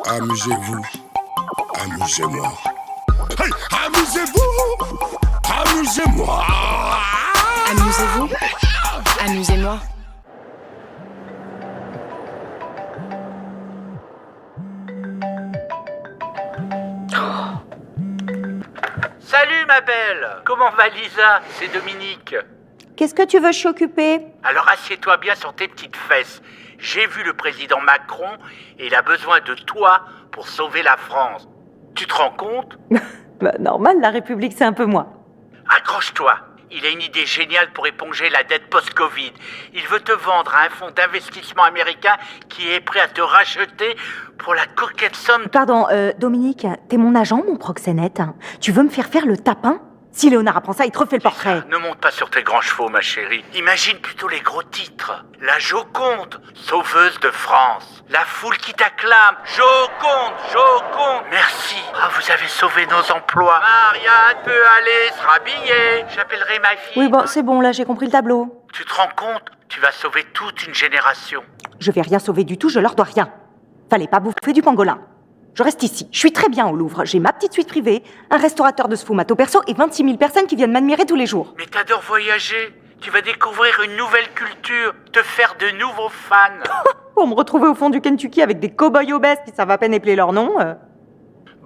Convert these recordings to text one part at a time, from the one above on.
Amusez-vous. Amusez-moi. Hey, amusez-vous. Amusez-moi. Amusez-vous. Amusez-moi. Salut ma belle. Comment va Lisa? C'est Dominique. Qu'est-ce que tu veux, je suis occupée? Alors assieds-toi bien sur tes petites fesses. J'ai vu le président Macron et il a besoin de toi pour sauver la France. Tu te rends compte? Bah, normal, la République, c'est un peu moi. Accroche-toi. Il a une idée géniale pour éponger la dette post-Covid. Il veut te vendre à un fonds d'investissement américain qui est prêt à te racheter pour la coquette somme... Pardon, Dominique, t'es mon agent, mon proxénète. Tu veux me faire le tapin? Si Léonard apprend ça, il te refait le portrait. Ne monte pas sur tes grands chevaux, ma chérie. Imagine plutôt les gros titres. La Joconde, sauveuse de France. La foule qui t'acclame. Joconde, Joconde. Merci. Ah, vous avez sauvé nos emplois. Marianne peut aller se rhabiller. J'appellerai ma fille. Oui, bon, c'est bon, là, j'ai compris le tableau. Tu te rends compte? Tu vas sauver toute une génération. Je vais rien sauver du tout, je leur dois rien. Fallait pas bouffer du pangolin. Je reste ici, je suis très bien au Louvre, j'ai ma petite suite privée, un restaurateur de sfumato perso et 26 000 personnes qui viennent m'admirer tous les jours. Mais t'adores voyager. Tu vas découvrir une nouvelle culture, te faire de nouveaux fans. Pour me retrouver au fond du Kentucky avec des cow-boys obèses qui savent à peine épeler leur nom.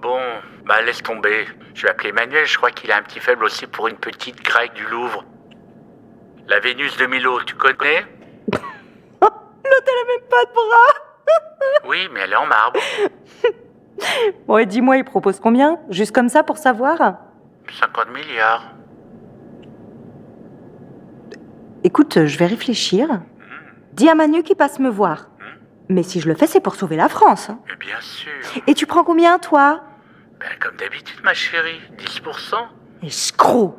Bon, bah laisse tomber. Je vais appeler Emmanuel, je crois qu'il a un petit faible aussi pour une petite grecque du Louvre. La Vénus de Milo, tu connais? L'hôtel a même pas de bras. Oui, mais elle est en marbre. Bon, et dis-moi, il propose combien? Juste comme ça pour savoir? 50 milliards. Écoute, je vais réfléchir. Dis à Manu qu'il passe me voir. Mais si je le fais, c'est pour sauver la France. Mais bien sûr. Et tu prends combien, toi? Ben, comme d'habitude, ma chérie. 10%. Escroc.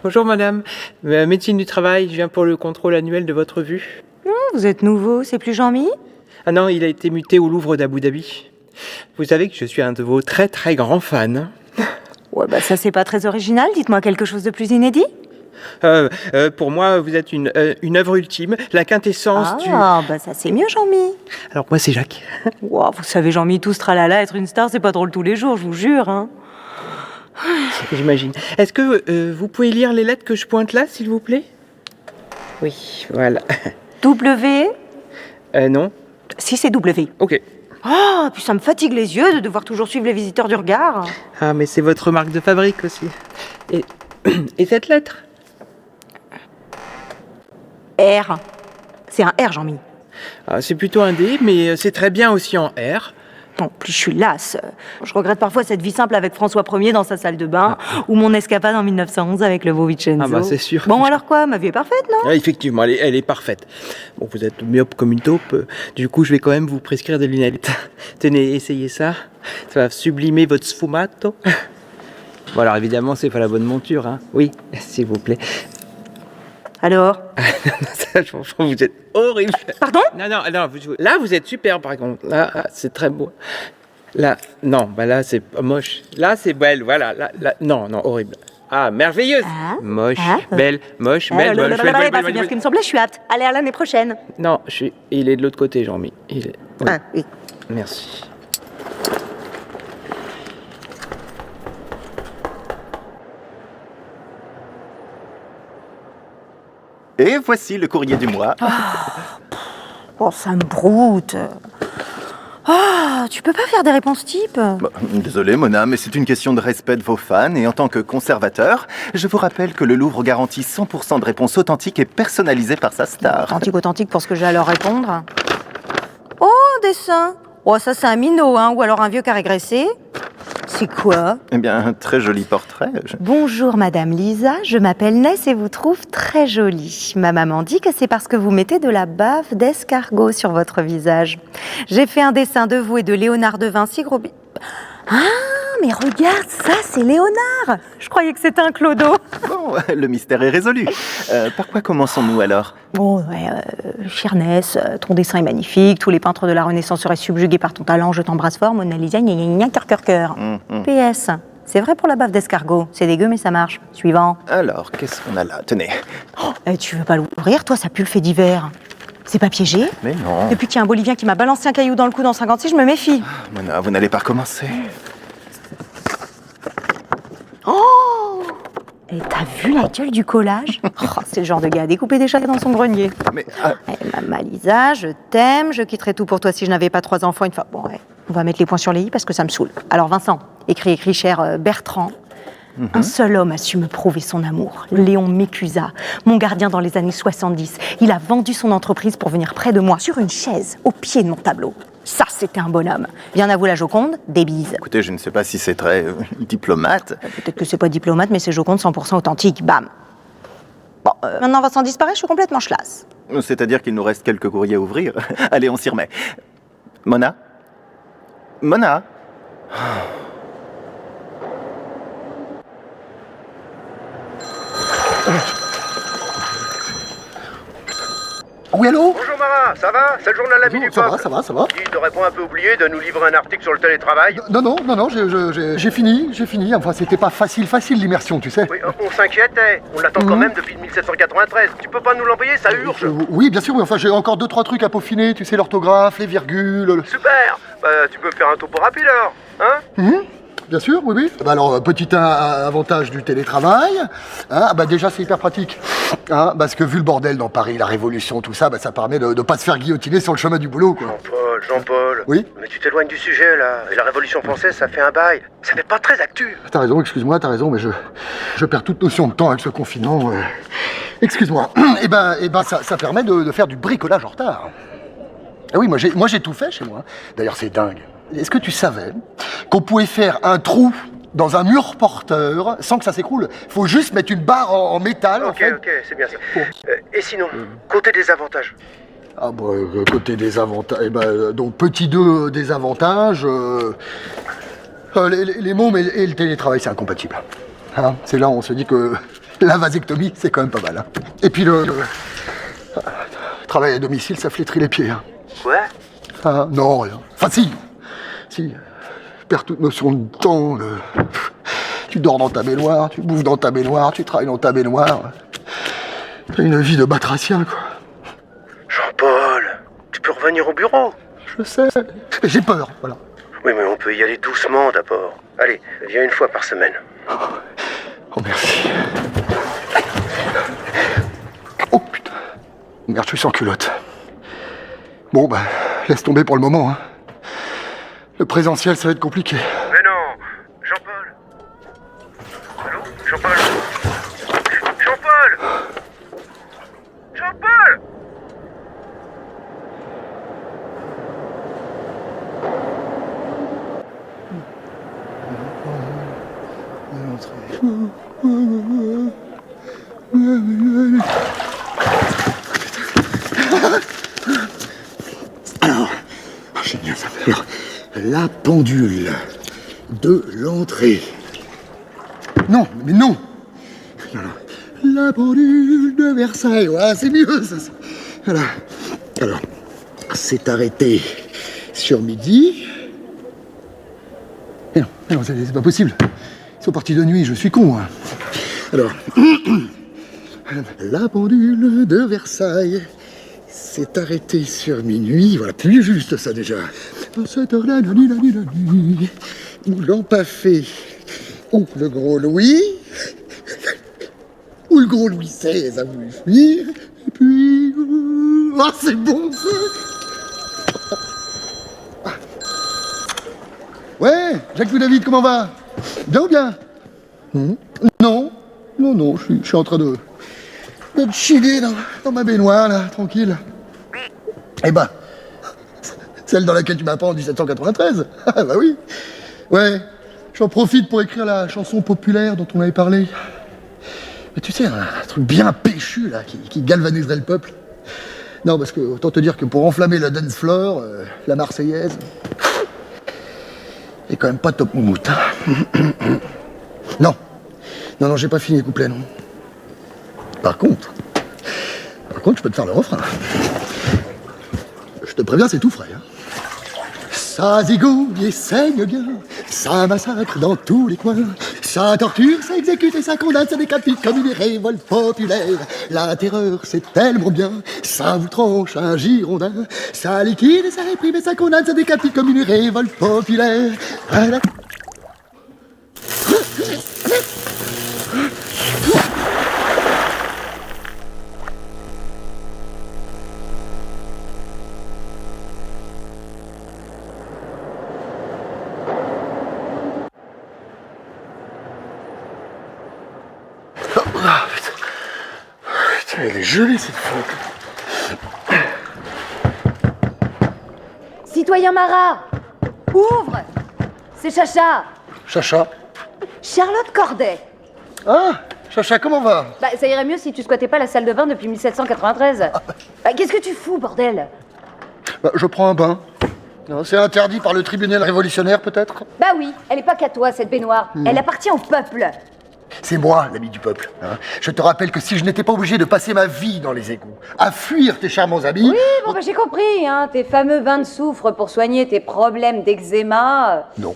Bonjour madame, médecine du travail, je viens pour le contrôle annuel de votre vue. Vous êtes nouveau, c'est plus Jean-Mi? Ah non, il a été muté au Louvre d'Abu Dhabi. Vous savez que je suis un de vos très très grands fans. Ouais, bah ça c'est pas très original, dites-moi quelque chose de plus inédit. Pour moi, vous êtes une œuvre ultime, la quintessence du... Ah, bah ça c'est mieux Jean-Mi. Alors moi c'est Jacques. Wow, vous savez Jean-Mi, tout ce tralala, être une star c'est pas drôle tous les jours, je vous jure, hein. J'imagine. Est-ce que vous pouvez lire les lettres que je pointe là, s'il vous plaît? Oui, voilà. W? Non. Si, c'est W. Ok. Oh, puis ça me fatigue les yeux de devoir toujours suivre les visiteurs du regard. Ah, mais c'est votre marque de fabrique aussi. Et cette lettre? R. C'est un R, Jean-Mi. Ah, c'est plutôt un D, mais c'est très bien aussi en R. En plus, je suis lasse. Je regrette parfois cette vie simple avec François Ier dans sa salle de bain ou mon escapade en 1911 avec le beau Vincenzo. Ah bah c'est sûr. Bon, alors quoi? Ma vie est parfaite, non? Ah, effectivement, elle est parfaite. Bon, vous êtes myope comme une taupe. Du coup, je vais quand même vous prescrire des lunettes. Tenez, essayez ça. Ça va sublimer votre sfumato. Bon, alors évidemment, c'est pas la bonne monture, hein. Oui, s'il vous plaît. Alors? Ça, franchement, vous êtes horrible. Pardon? Non, là, vous êtes super, par contre. Là, c'est très beau. Là, non, bah là, c'est moche. Là, c'est belle, voilà. Là, non, horrible. Ah, merveilleuse. Moche, belle, moche, belle, moche, belle, c'est bien ce qui me semblait, je suis apte. Allez, à l'année prochaine. Non, il est de l'autre côté, Jean-Mi. Oui. Ah, oui. Merci. Et voici le courrier du mois. Oh, ça me broute. Oh, tu peux pas faire des réponses types? Désolé, Mona, mais c'est une question de respect de vos fans. Et en tant que conservateur, je vous rappelle que le Louvre garantit 100% de réponses authentiques et personnalisées par sa star. Authentique pour ce que j'ai à leur répondre. Oh, un dessin. Oh, ça c'est un minot, hein, ou alors un vieux carré graissé. C'est quoi? Eh bien, un très joli portrait. Bonjour Madame Lisa, je m'appelle Ness et vous trouve très jolie. Ma maman dit que c'est parce que vous mettez de la bave d'escargot sur votre visage. J'ai fait un dessin de vous et de Léonard de Vinci, gros Ah, mais regarde, ça, c'est Léonard. Je croyais que c'était un clodo. Bon, le mystère est résolu. Par quoi commençons-nous alors? Bon, ouais, chère Ness, ton dessin est magnifique, tous les peintres de la Renaissance seraient subjugués par ton talent, je t'embrasse fort, Mona Lisa, gna gna gna, cœur, cœur, cœur. PS, c'est vrai pour la baffe d'escargot, c'est dégueu mais ça marche. Suivant. Alors, qu'est-ce qu'on a là? Tenez. Tu veux pas l'ouvrir, toi, ça pue le fait divers. C'est pas piégé? Mais non. Depuis qu'il y a un Bolivien qui m'a balancé un caillou dans le cou dans 56, je me méfie. Mona, vous n'allez pas recommencer. Et t'as vu la gueule du collage? C'est le genre de gars à découper des chats dans son grenier. Mais... Maman Lisa, je t'aime, je quitterais tout pour toi si je n'avais pas 3 enfants une fois. Bon, ouais, on va mettre les points sur les i parce que ça me saoule. Alors Vincent, écrit cher Bertrand. Un seul homme a su me prouver son amour, Léon Mécusa, mon gardien dans les années 70. Il a vendu son entreprise pour venir près de moi, sur une chaise, au pied de mon tableau. Ça, c'était un bonhomme. Bien à vous la Joconde, des bises. Écoutez, je ne sais pas si c'est très diplomate. Peut-être que c'est pas diplomate, mais c'est Joconde 100% authentique, bam. Bon, maintenant Vincent disparaît, je suis complètement chlasse. C'est-à-dire qu'il nous reste quelques courriers à ouvrir. Allez, on s'y remet. Mona? Mona? Oui, allô? Bonjour Marat, ça va? C'est le journal L'Ami du Ça Peuple. va, ça va, ça va. Il t'aurait pas un peu oublié de nous livrer un article sur le télétravail? Non, j'ai fini. Enfin, c'était pas facile l'immersion, tu sais. Oui, on s'inquiétait. On l'attend quand même depuis 1793. Tu peux pas nous l'envoyer, ça urge. Oui, bien sûr, oui. Enfin, j'ai encore 2-3 trucs à peaufiner, tu sais, l'orthographe, les virgules. Super. Bah, tu peux faire un topo rapide alors, hein? Bien sûr, oui. Bah alors, petit avantage du télétravail, hein, bah déjà c'est hyper pratique, hein, parce que vu le bordel dans Paris, la révolution, tout ça, bah ça permet de pas se faire guillotiner sur le chemin du boulot, quoi. Jean-Paul. Oui? Mais tu t'éloignes du sujet là. Et la Révolution française, ça fait un bail. Ça fait pas très actu. T'as raison, excuse-moi, mais je perds toute notion de temps avec ce confinement. Excuse-moi. Et ben ça permet de faire du bricolage en retard. Ah oui, moi j'ai tout fait chez moi. D'ailleurs, c'est dingue. Est-ce que tu savais qu'on pouvait faire un trou dans un mur porteur sans que ça s'écroule? Faut juste mettre une barre en métal, en fait. Ok, c'est bien ça. Et sinon, côté des avantages? Ah bah, côté des avantages, donc petit 2 des avantages, les mômes et le télétravail, c'est incompatible. Hein, c'est là où on se dit que la vasectomie, c'est quand même pas mal. Hein. Et puis le travail à domicile, ça flétrit les pieds. Hein. Ouais. Ah, non, rien. Enfin si, je perds toute notion de temps. Tu dors dans ta baignoire, tu bouffes dans ta baignoire, tu travailles dans ta baignoire. T'as une vie de batracien, quoi. Jean-Paul, tu peux revenir au bureau? Je sais, j'ai peur, voilà. Oui, mais on peut y aller doucement d'abord. Allez, viens une fois par semaine. Oh, merci. Oh, putain. Merde, je suis sans culotte. Bon, bah, laisse tomber pour le moment, hein. Le présentiel, ça va être compliqué. Mais non, Jean-Paul. Allô? Jean-Paul? Jean-Paul? Jean-Paul? Alors, génial ça. Alors, la pendule de l'entrée. Non, mais non. Non. La pendule de Versailles, voilà, c'est mieux ça. Voilà. Alors, c'est arrêté sur midi. Mais non, c'est pas possible. Ils sont partis de nuit, je suis con. Hein. Alors, la pendule de Versailles s'est arrêtée sur minuit. Voilà, plus juste ça déjà. À cette heure-là, la nuit, où l'empaffé, ou le gros Louis, ou le gros Louis XVI a voulu fuir, et puis... Ah, c'est bon ça. Ouais, Jacques David, comment va? Bien ou bien? Non, je suis en train de chiller dans ma baignoire, là, tranquille. Eh ben, celle dans laquelle tu m'as pas en 1793. Ah bah oui. Ouais, j'en profite pour écrire la chanson populaire dont on avait parlé. Mais tu sais, un truc bien péchu, là, qui galvaniserait le peuple. Non, parce que, autant te dire que pour enflammer la dance floor, la Marseillaise... T'es quand même pas top moumoute. Hein. Non. Non, j'ai pas fini le couplet, non. Par contre, je peux te faire le refrain. Je te préviens, c'est tout frais. Hein. Ça zigouille et saigne bien, ça massacre dans tous les coins, ça torture, ça exécute et ça condamne, ça décapite comme une révolte populaire. La terreur, c'est tellement bien, ça vous tranche un girondin, ça liquide et ça réprime et ça condamne, ça décapite comme une révolte populaire. Voilà. Putain, elle est gelée cette fois. Citoyen Marat, ouvre! C'est Chacha. Chacha. Charlotte Corday. Ah, Chacha, comment va? Bah, ça irait mieux si tu squattais pas la salle de bain depuis 1793. Bah, qu'est-ce que tu fous, bordel? Bah, je prends un bain. C'est interdit par le tribunal révolutionnaire, peut-être? Bah oui, elle est pas qu'à toi, cette baignoire. Elle appartient au peuple. C'est moi, l'ami du peuple. Hein. Je te rappelle que si je n'étais pas obligé de passer ma vie dans les égouts, à fuir tes charmants amis... Oui, bon bah j'ai compris, hein, tes fameux bains de soufre pour soigner tes problèmes d'eczéma. Non.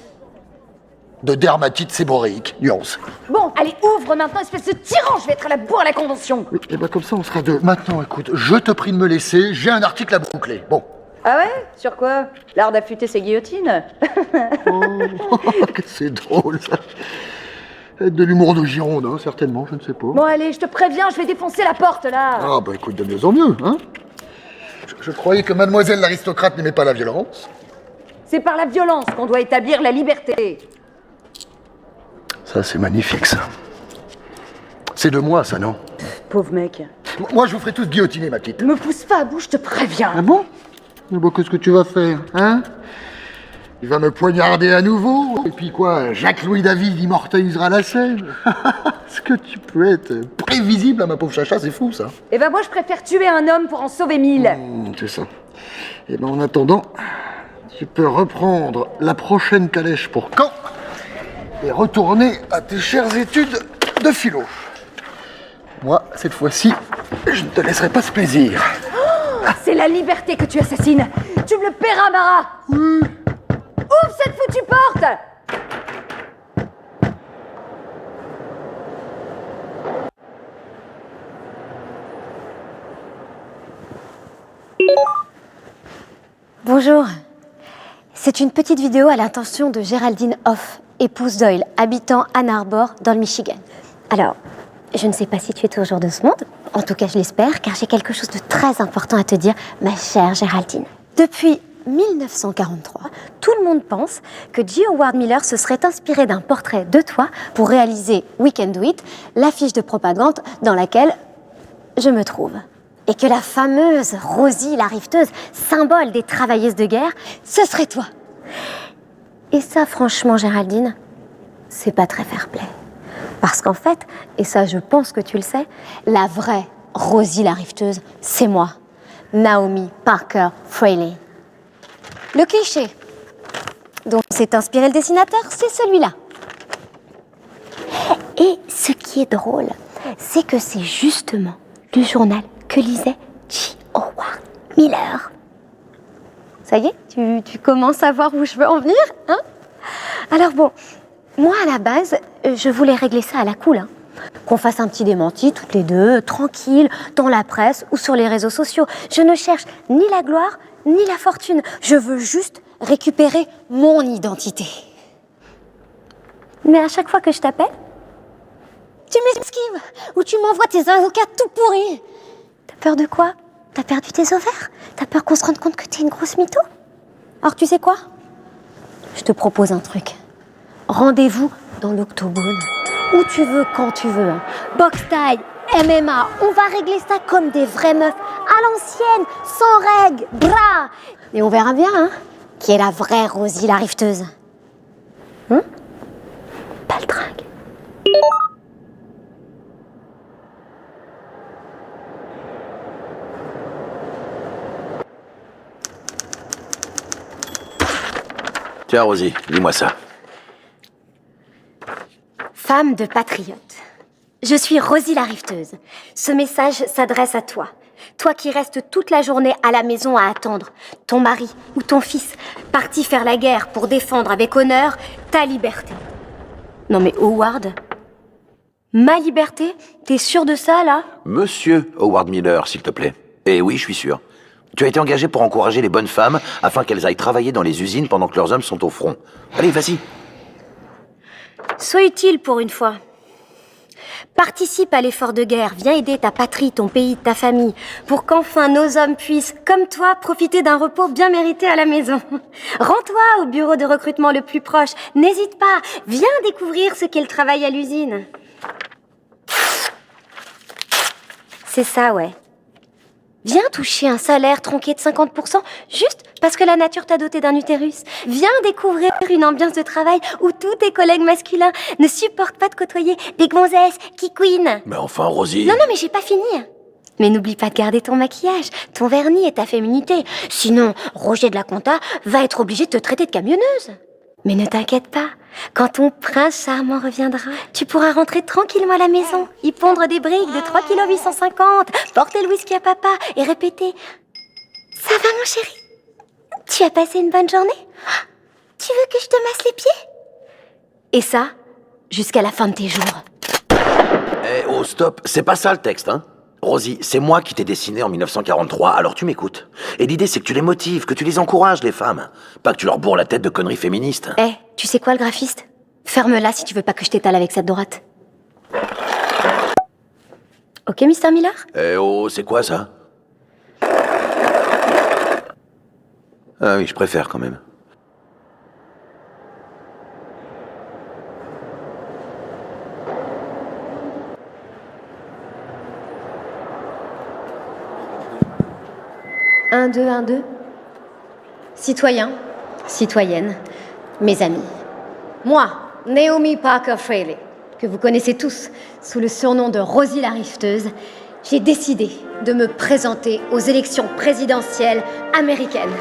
De dermatite séborréique, nuance. Bon, allez, ouvre maintenant, espèce de tyran, je vais être à la bourre à la convention. Et bah comme ça, on sera deux. Maintenant, écoute, je te prie de me laisser, j'ai un article à boucler. Bon. Ah ouais? Sur quoi? L'art d'affûter ses guillotines? Oh, c'est drôle, ça. De l'humour de Gironde, hein, certainement, je ne sais pas. Bon allez, je te préviens, je vais défoncer la porte, là. Ah bah écoute, de mieux en mieux, hein. Je croyais que mademoiselle l'aristocrate n'aimait pas la violence. C'est par la violence qu'on doit établir la liberté. Ça, c'est magnifique, ça. C'est de moi, ça, non? Pauvre mec. Moi, je vous ferai tous guillotiner, ma petite. Me pousse pas à bout, je te préviens. Ah bon? Ah bon, qu'est-ce que tu vas faire, hein? Il va me poignarder à nouveau. Et puis quoi, Jacques-Louis David immortalisera la scène. Est-ce que tu peux être prévisible à ma pauvre Chacha, c'est fou, ça. Eh ben moi, je préfère tuer un homme pour en sauver 1000. C'est ça. Et ben en attendant, tu peux reprendre la prochaine calèche pour Caen et retourner à tes chères études de philo. Moi, cette fois-ci, je ne te laisserai pas ce plaisir. Oh, c'est la liberté que tu assassines. Tu me le paieras, Marat. Oui. Ouvre cette foutue porte! Bonjour. C'est une petite vidéo à l'intention de Géraldine Hoff, épouse Doyle, habitant Ann Arbor, dans le Michigan. Alors, je ne sais pas si tu es toujours de ce monde, en tout cas je l'espère, car j'ai quelque chose de très important à te dire, ma chère Géraldine. Depuis 1943, tout le monde pense que J. Howard Miller se serait inspiré d'un portrait de toi pour réaliser We Can Do It, l'affiche de propagande dans laquelle je me trouve. Et que la fameuse Rosie la riveteuse, symbole des travailleuses de guerre, ce serait toi. Et ça, franchement, Géraldine, c'est pas très fair-play. Parce qu'en fait, et ça je pense que tu le sais, la vraie Rosie la riveteuse, c'est moi, Naomi Parker Fraley. Le cliché dont s'est inspiré le dessinateur, c'est celui-là. Et ce qui est drôle, c'est que c'est justement le journal que lisait J. Howard Miller. Ça y est, tu commences à voir où je veux en venir, hein? Alors bon, moi à la base, je voulais régler ça à la cool, hein. Qu'on fasse un petit démenti toutes les deux, tranquille, dans la presse ou sur les réseaux sociaux. Je ne cherche ni la gloire, ni la fortune. Je veux juste récupérer mon identité. Mais à chaque fois que je t'appelle, tu m'esquives ou tu m'envoies tes avocats tout pourris. T'as peur de quoi? T'as perdu tes ovaires? T'as peur qu'on se rende compte que t'es une grosse mytho? Alors tu sais quoi? Je te propose un truc. Rendez-vous dans l'Octogone. Où tu veux, quand tu veux. Boxe taille, MMA, on va régler ça comme des vraies meufs, à l'ancienne, sans règles, bras. Et on verra bien, hein, qui est la vraie Rosie la riveteuse. Paltringue. Tiens, Rosie, dis-moi ça. Femme de patriote. Je suis Rosie la rifteuse. Ce message s'adresse à toi. Toi qui restes toute la journée à la maison à attendre ton mari ou ton fils parti faire la guerre pour défendre avec honneur ta liberté. Non mais Howard, ma liberté? T'es sûr de ça là? Monsieur Howard Miller, s'il te plaît. Eh oui, je suis sûr. Tu as été engagé pour encourager les bonnes femmes afin qu'elles aillent travailler dans les usines pendant que leurs hommes sont au front. Allez, vas-y. Sois utile pour une fois. Participe à l'effort de guerre, viens aider ta patrie, ton pays, ta famille, pour qu'enfin nos hommes puissent, comme toi, profiter d'un repos bien mérité à la maison. Rends-toi au bureau de recrutement le plus proche, n'hésite pas, viens découvrir ce qu'est le travail à l'usine. C'est ça, ouais. Viens toucher un salaire tronqué de 50% juste parce que la nature t'a doté d'un utérus. Viens découvrir une ambiance de travail où tous tes collègues masculins ne supportent pas de côtoyer des gonzesses qui couinent. Mais enfin, Rosie... Non, mais j'ai pas fini. Mais n'oublie pas de garder ton maquillage, ton vernis et ta féminité. Sinon, Roger de la Conta va être obligé de te traiter de camionneuse. Mais ne t'inquiète pas, quand ton prince charmant reviendra, tu pourras rentrer tranquillement à la maison, y pondre des briques de 3,850 kg, porter le whisky à papa et répéter « Ça va mon chéri? Tu as passé une bonne journée? Tu veux que je te masse les pieds ?» Et ça, jusqu'à la fin de tes jours. Eh oh, stop, c'est pas ça le texte, hein. Rosie, c'est moi qui t'ai dessiné en 1943, alors tu m'écoutes. Et l'idée, c'est que tu les motives, que tu les encourages, les femmes. Pas que tu leur bourres la tête de conneries féministes. Eh, tu sais quoi, le graphiste? Ferme-la si tu veux pas que je t'étale avec cette droite. Ok, Mr. Miller? Eh oh, c'est quoi ça? Ah oui, je préfère quand même. Un, deux. Citoyens, citoyennes, mes amis. Moi, Naomi Parker Fraley, que vous connaissez tous sous le surnom de Rosie la rifteuse, j'ai décidé de me présenter aux élections présidentielles américaines.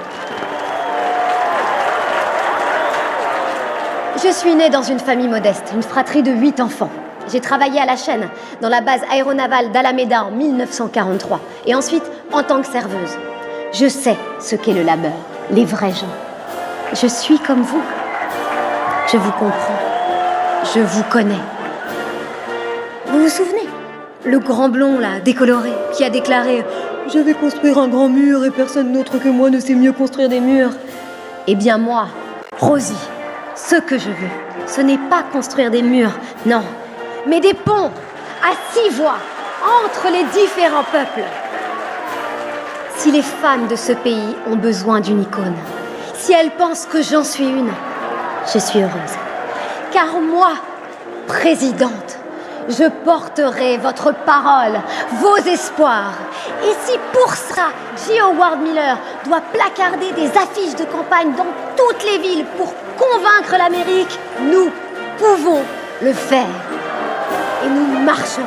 Je suis née dans une famille modeste, une fratrie de 8 enfants. J'ai travaillé à la chaîne, dans la base aéronavale d'Alameda en 1943, et ensuite en tant que serveuse. Je sais ce qu'est le labeur, les vrais gens. Je suis comme vous. Je vous comprends. Je vous connais. Vous vous souvenez? Le grand blond, là, décoloré, qui a déclaré « Je vais construire un grand mur et personne d'autre que moi ne sait mieux construire des murs. » Eh bien moi, Rosie, ce que je veux, ce n'est pas construire des murs, non, mais des ponts à 6 voies entre les différents peuples. Si les femmes de ce pays ont besoin d'une icône, si elles pensent que j'en suis une, je suis heureuse. Car moi, présidente, je porterai votre parole, vos espoirs. Et si pour ça, J. Howard Miller doit placarder des affiches de campagne dans toutes les villes pour convaincre l'Amérique, nous pouvons le faire. Et nous marcherons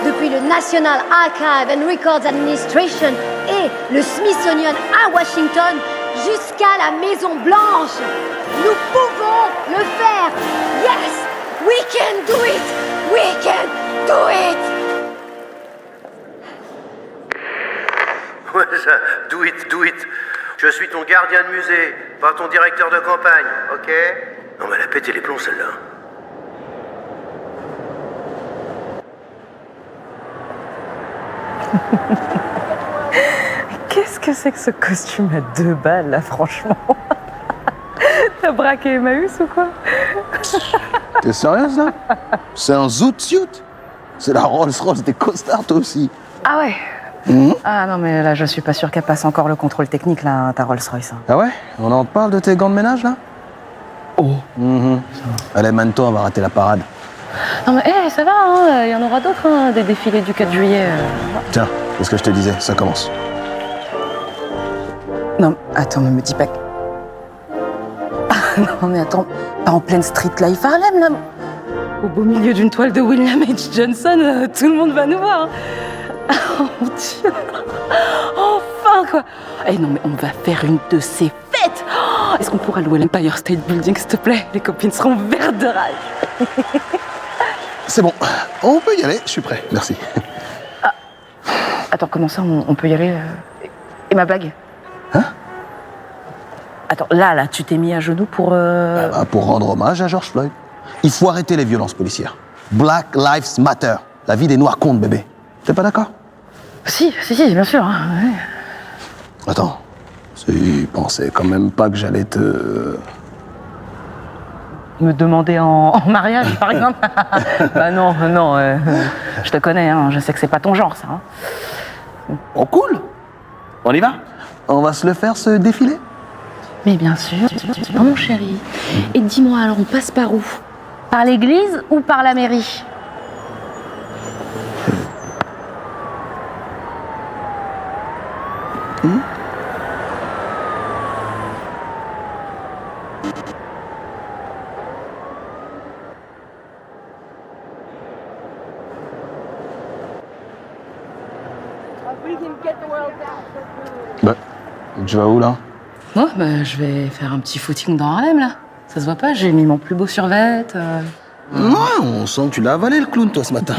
depuis le National Archive and Records Administration et le Smithsonian à Washington jusqu'à la Maison Blanche. Nous pouvons le faire. Yes, we can do it. We can do it. Ouais, ça, do it. Je suis ton gardien de musée, pas ton directeur de campagne, ok? Non mais elle a pété les plombs celle-là. Qu'est-ce que c'est que ce costume à 2 balles là, franchement? T'as braqué Emmaüs ou quoi? T'es sérieuse là? C'est un zoot suit. C'est la Rolls-Royce des costards toi aussi. Ah ouais. Ah non mais là je suis pas sûre qu'elle passe encore le contrôle technique là, ta Rolls-Royce. Ah ouais? On en parle de tes gants de ménage là? Oh. Allez, mène-toi, on va rater la parade. Non mais ça va, hein, y en aura d'autres, hein, des défilés du 4 juillet. Tiens, c'est ce que je te disais, ça commence. Non, attends, ne me dis pas que... Non mais attends, pas en pleine street life Harlem là. Au beau milieu d'une toile de William H. Johnson, tout le monde va nous voir. Oh mon Dieu. Enfin quoi. Eh non mais on va faire une de ces fêtes. Est-ce qu'on pourra louer l'Empire State Building s'il te plaît? Les copines seront vertes de rage. C'est bon, on peut y aller, je suis prêt, merci. Attends, comment ça, on peut y aller Et ma bague? Hein? Attends, là, tu t'es mis à genoux pour... Pour rendre hommage à George Floyd. Il faut arrêter les violences policières. Black Lives Matter. La vie des Noirs compte, bébé. T'es pas d'accord? Si, bien sûr. Hein, ouais. Attends, tu pensais quand même pas que j'allais te... Me demander en mariage, par exemple? Bah non, je te connais, hein, je sais que c'est pas ton genre, ça. Hein. Oh, cool. On y va? On va se le faire, ce défilé? Mais bien sûr, mon chéri. Et dis-moi, alors on passe par où? Par l'église ou par la mairie? Bah, tu vas où, là? Moi, je vais faire un petit footing dans Harlem, là. Ça se voit pas, j'ai mis mon plus beau survêt. Non, on sent que tu l'as avalé, le clown, toi, ce matin.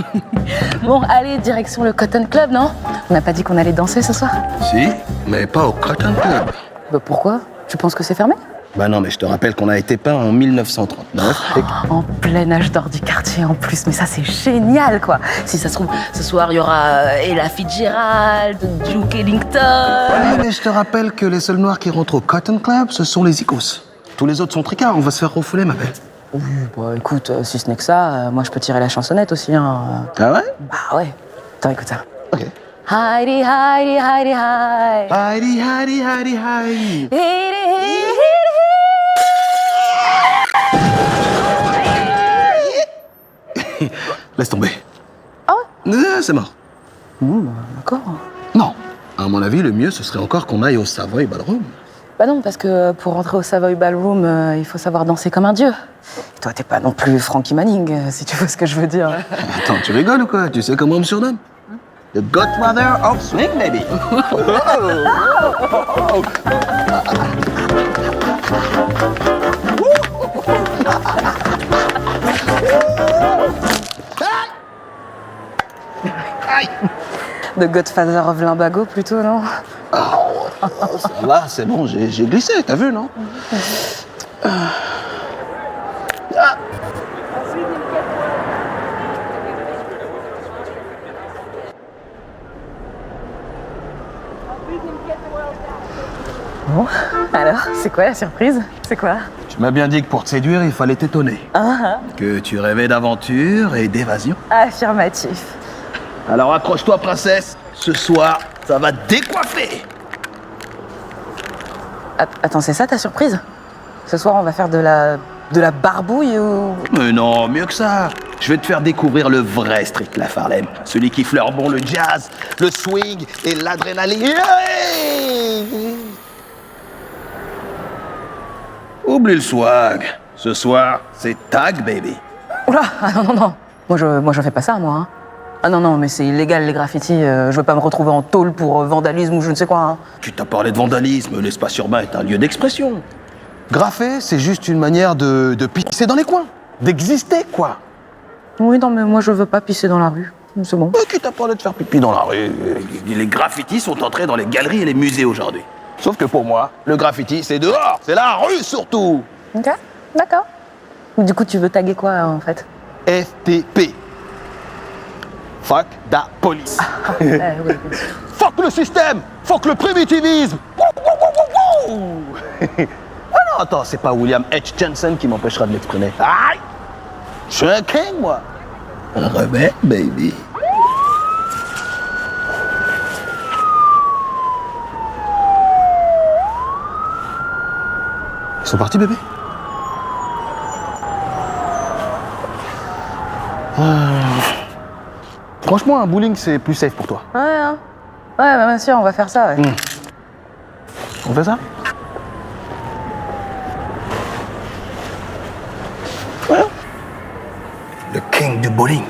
Bon, allez, direction le Cotton Club, non? On n'a pas dit qu'on allait danser ce soir? Si, mais pas au Cotton Club. Bah pourquoi? Tu penses que c'est fermé? Bah non, mais je te rappelle qu'on a été peint en 1939. En plein âge d'or du quartier en plus, mais ça c'est génial quoi. Si ça se trouve, ce soir il y aura Ella Fitzgerald, Duke Ellington. Ouais, mais je te rappelle que les seuls noirs qui rentrent au Cotton Club, ce sont les icos. Tous les autres sont tricards, on va se faire refouler, ma belle. Oui, bah écoute, si ce n'est que ça, moi je peux tirer la chansonnette aussi. Hein. Ah ouais? Bah ouais. Attends, écoute ça. Ok. Heidi, Heidi, Heidi, Heidi. Heidi, Heidi, Heidi, Heidi. Laisse tomber. Ah ouais? C'est mort. D'accord. Non. À mon avis, le mieux, ce serait encore qu'on aille au Savoy Ballroom. Bah non, parce que pour rentrer au Savoy Ballroom, il faut savoir danser comme un dieu. Et toi, t'es pas non plus Frankie Manning, si tu vois ce que je veux dire. Attends, tu rigoles ou quoi? Tu sais comment on me surnomme? The Godfather of Swing, baby. The Godfather of Limbago, plutôt, non? Là, c'est bon, j'ai glissé, t'as vu, non? Bon, alors, c'est quoi la surprise? C'est quoi? Tu m'as bien dit que pour te séduire, il fallait t'étonner. Que tu rêvais d'aventure et d'évasion. Affirmatif. Alors accroche-toi, princesse. Ce soir, ça va te décoiffer. Attends, c'est ça ta surprise? Ce soir, on va faire de la barbouille ou... Mais non, mieux que ça. Je vais te faire découvrir le vrai Street Life Harlem. Celui qui fleure bon le jazz, le swing et l'adrénaline. Oublie le swag. Ce soir, c'est tag, baby. Oula, non. Moi, je fais pas ça, moi. Hein. Ah non, mais c'est illégal, les graffitis. Je veux pas me retrouver en tôle pour vandalisme ou je ne sais quoi. Hein. Tu t'as parlé de vandalisme. L'espace urbain est un lieu d'expression. Graffer, c'est juste une manière de pisser dans les coins. D'exister, quoi. Oui, non, mais moi, je veux pas pisser dans la rue. C'est bon. Qui t'a parlé de faire pipi dans la rue? Les graffitis sont entrés dans les galeries et les musées aujourd'hui. Sauf que pour moi, le graffiti, c'est dehors. C'est la rue, surtout. Ok, d'accord. Du coup, tu veux taguer quoi, en fait? FTP. Fuck the police. Oui. Fuck le système. Fuck le primitivisme. Ah non, attends, c'est pas William H. Johnson qui m'empêchera de l'exprimer. Aïe! Je suis un king, moi. Un rebelle, baby. Ils sont partis, bébé? Franchement, un bowling, c'est plus safe pour toi. Ouais, hein. Ouais, bah, bien sûr, on va faire ça, ouais. On fait ça? Ouais. Le king du bowling.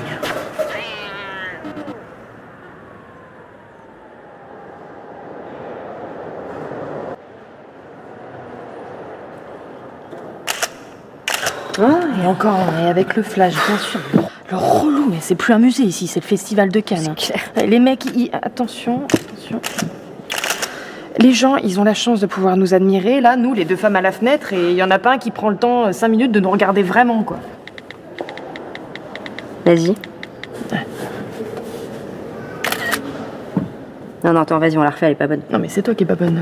Et encore, et avec le flash, bien sûr. Le relou, mais c'est plus un musée ici, c'est le festival de Cannes. Les mecs, attention. Les gens, ils ont la chance de pouvoir nous admirer. Là, nous, les deux femmes à la fenêtre, et il y en a pas un qui prend le temps, 5 minutes, de nous regarder vraiment, quoi. Vas-y. Non, attends, vas-y, on la refait, elle est pas bonne. Non, mais c'est toi qui est pas bonne.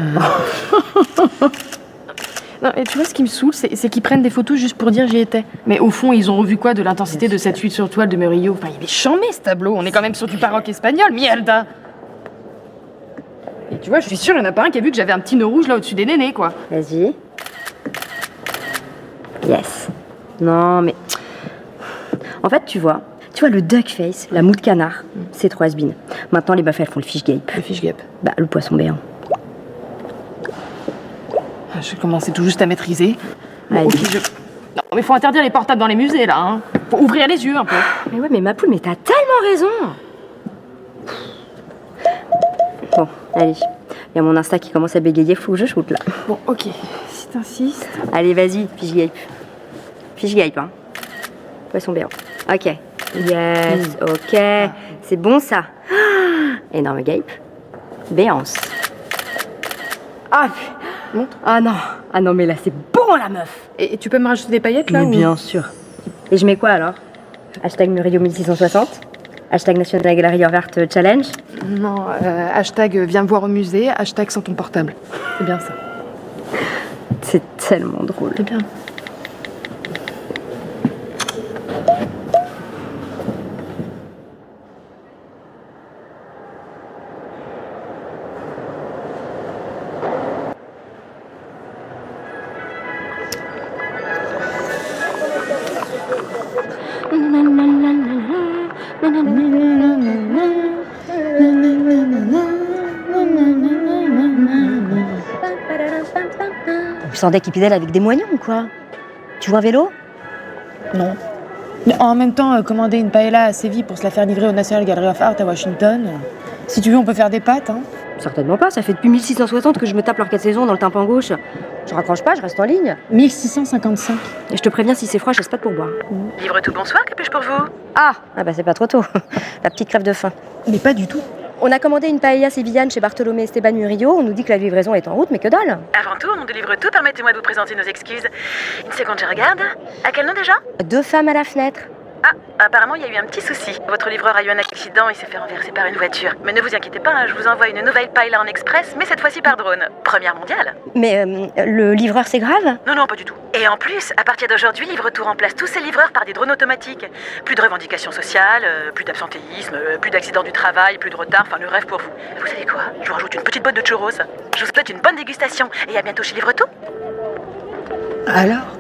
Non, mais tu vois, ce qui me saoule, c'est qu'ils prennent des photos juste pour dire j'y étais. Mais au fond, ils ont revu quoi de l'intensité de cette huile sur toile de Murillo? Enfin, il est charmé, ce tableau. On est quand même sur du baroque espagnol, mierda. Et tu vois, je suis sûre, il n'y en a pas un qui a vu que j'avais un petit nœud rouge là au-dessus des nénés, quoi. Vas-y. Yes. Non, mais... En fait, tu vois, le duck face, la moue de canard, c'est trop has-been. Maintenant, les baffes, elles font le fish gape. Le fish gape? Bah, le poisson béant. Je commençais tout juste à maîtriser. Allez. Ok, non, mais faut interdire les portables dans les musées, là, hein. Faut ouvrir les yeux, un peu. Mais ouais, mais ma poule, mais t'as tellement raison. Bon, allez. Il y a mon Insta qui commence à bégayer, faut que je shoot, là. Bon, ok. Si t'insistes... Allez, vas-y, fish gape. Fish gape, hein. Poisson béant. Ok. Yes, ok. C'est bon, ça. Énorme gape. Béance. Ah, montre. Ah non, mais là, c'est bon, la meuf. Et tu peux me rajouter des paillettes, là, mais ou... bien sûr. Et je mets quoi, alors? Hashtag Murillo 1660. Hashtag National Gallery of Art Challenge. Non, hashtag viens me voir au musée, hashtag sans ton portable. C'est bien ça. C'est tellement drôle. C'est bien. Je sentais qu'il pédale avec des moignons ou quoi? Tu vois un vélo? Non. Mais en même temps, commander une paella à Séville pour se la faire livrer au National Gallery of Art à Washington. Si tu veux, on peut faire des pâtes, hein. Certainement pas, ça fait depuis 1660 que je me tape leur 4 saisons dans le tympan gauche. Je raccroche pas, je reste en ligne. 1655. Et je te préviens, si c'est froid, je laisse pas de pourboire. Livre tout bonsoir, que puis-je pour vous? Ah bah c'est pas trop tôt. La petite crève de faim. Mais pas du tout. On a commandé une paella sévillane chez Bartolomé Esteban Murillo. On nous dit que la livraison est en route, mais que dalle. Avant tout, au nom de Livre tout, permettez-moi de vous présenter nos excuses. Une seconde, je regarde. À quel nom déjà? 2 femmes à la fenêtre. Ah, apparemment, il y a eu un petit souci. Votre livreur a eu un accident, il s'est fait renverser par une voiture. Mais ne vous inquiétez pas, hein, je vous envoie une nouvelle paella en express, mais cette fois-ci par drone. Première mondiale. Mais le livreur, c'est grave? Non, pas du tout. Et en plus, à partir d'aujourd'hui, Livre tout remplace tous ses livreurs par des drones automatiques. Plus de revendications sociales, plus d'absentéisme, plus d'accidents du travail, plus de retard, enfin le rêve pour vous. Vous savez quoi? Je vous rajoute une petite boîte de churros. Je vous souhaite une bonne dégustation et à bientôt chez Livre tout. Alors?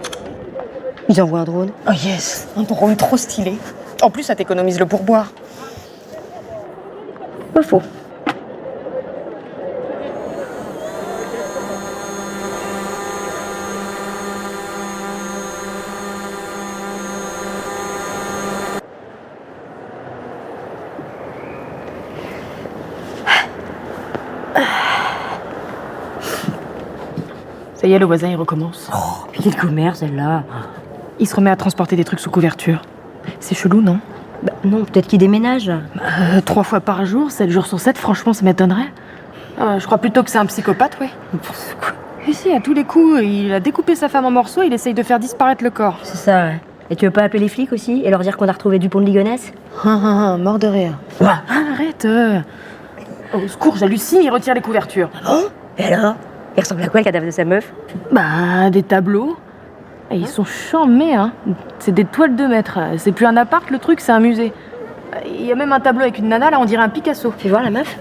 Ils envoient un drone. Oh yes, un drone trop stylé. En plus, ça t'économise le pourboire. Pas faux. Ça y est, le voisin, il recommence. Oh, mais quelle commère, celle-là. Il se remet à transporter des trucs sous couverture. C'est chelou, non? Bah non, peut-être qu'il déménage. 3 fois par jour, 7 jours sur 7, franchement, ça m'étonnerait. Je crois plutôt que c'est un psychopathe, ouais. Et si, à tous les coups, il a découpé sa femme en morceaux, il essaye de faire disparaître le corps. C'est ça, ouais. Et tu veux pas appeler les flics aussi et leur dire qu'on a retrouvé Dupont de Ligonnès? Mort de rire. Arrête. Au secours, j'hallucine, il retire les couvertures. Oh? Et alors? Il ressemble à quoi, le cadavre de sa meuf? Bah, des tableaux. Et ils sont charmés, hein. C'est des toiles de maître. C'est plus un appart, le truc, c'est un musée. Il y a même un tableau avec une nana, là, on dirait un Picasso. Fais voir la meuf.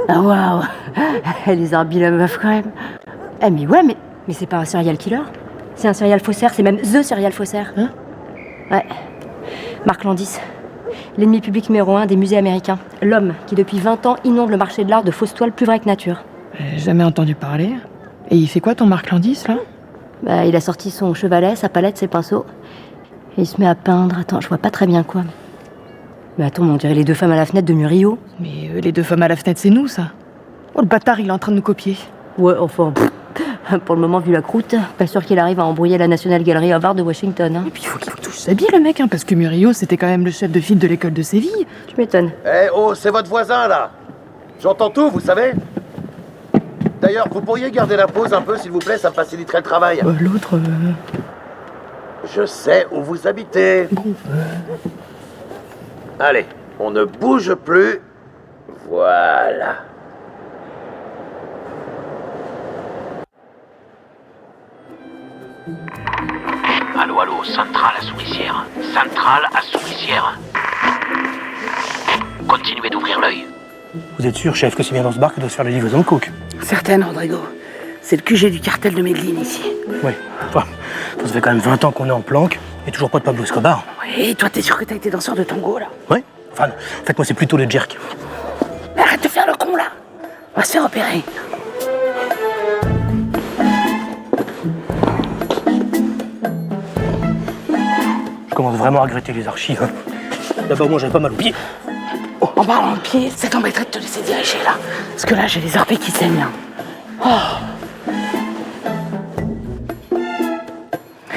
Ah, waouh. Elle est zarbi, la meuf, quand même. Mais ouais, mais c'est pas un serial killer. C'est un serial faussaire, c'est même THE serial faussaire. Hein? Ouais. Mark Landis. L'ennemi public numéro 1 des musées américains. L'homme qui, depuis 20 ans, inonde le marché de l'art de fausses toiles plus vraies que nature. J'ai jamais entendu parler. Et il fait quoi, ton Mark Landis, là? Bah, il a sorti son chevalet, sa palette, ses pinceaux. Et il se met à peindre. Attends, je vois pas très bien quoi. Mais attends, on dirait les 2 femmes à la fenêtre de Murillo. Mais les 2 femmes à la fenêtre, c'est nous, ça. Oh, le bâtard, il est en train de nous copier. Ouais, enfin, pour le moment, vu la croûte, pas sûr qu'il arrive à embrouiller la National Gallery of Art de Washington. Hein. Et puis, il faut qu'il touche sa bille, le mec, hein, parce que Murillo, c'était quand même le chef de file de l'école de Séville. Tu m'étonnes. Eh oh, c'est votre voisin, là. J'entends tout, vous savez. D'ailleurs, vous pourriez garder la pause un peu, s'il vous plaît, ça me faciliterait le travail. L'autre... Je sais où vous habitez. Bon, Allez, on ne bouge plus. Voilà. Allô, allô, centrale à souricière. Centrale à souricière. Continuez d'ouvrir l'œil. Vous êtes sûr, chef, que c'est bien dans ce bar que doit se faire la livraison de coke? certaine, Rodrigo. C'est le QG du cartel de Medellín, ici. Oui, enfin, ça fait quand même 20 ans qu'on est en planque, et toujours pas de Pablo Escobar. Oui, toi, t'es sûr que t'as été danseur de tango, là? Oui, enfin, en fait, moi, c'est plutôt le jerk. Mais arrête de faire le con, là. On va se faire opérer. Je commence vraiment à regretter les archives. D'abord, moi, j'avais pas mal au pied. En parlant de pied, ça t'embêterait de te laisser diriger, là. Parce que là, j'ai les orteils qui saignent.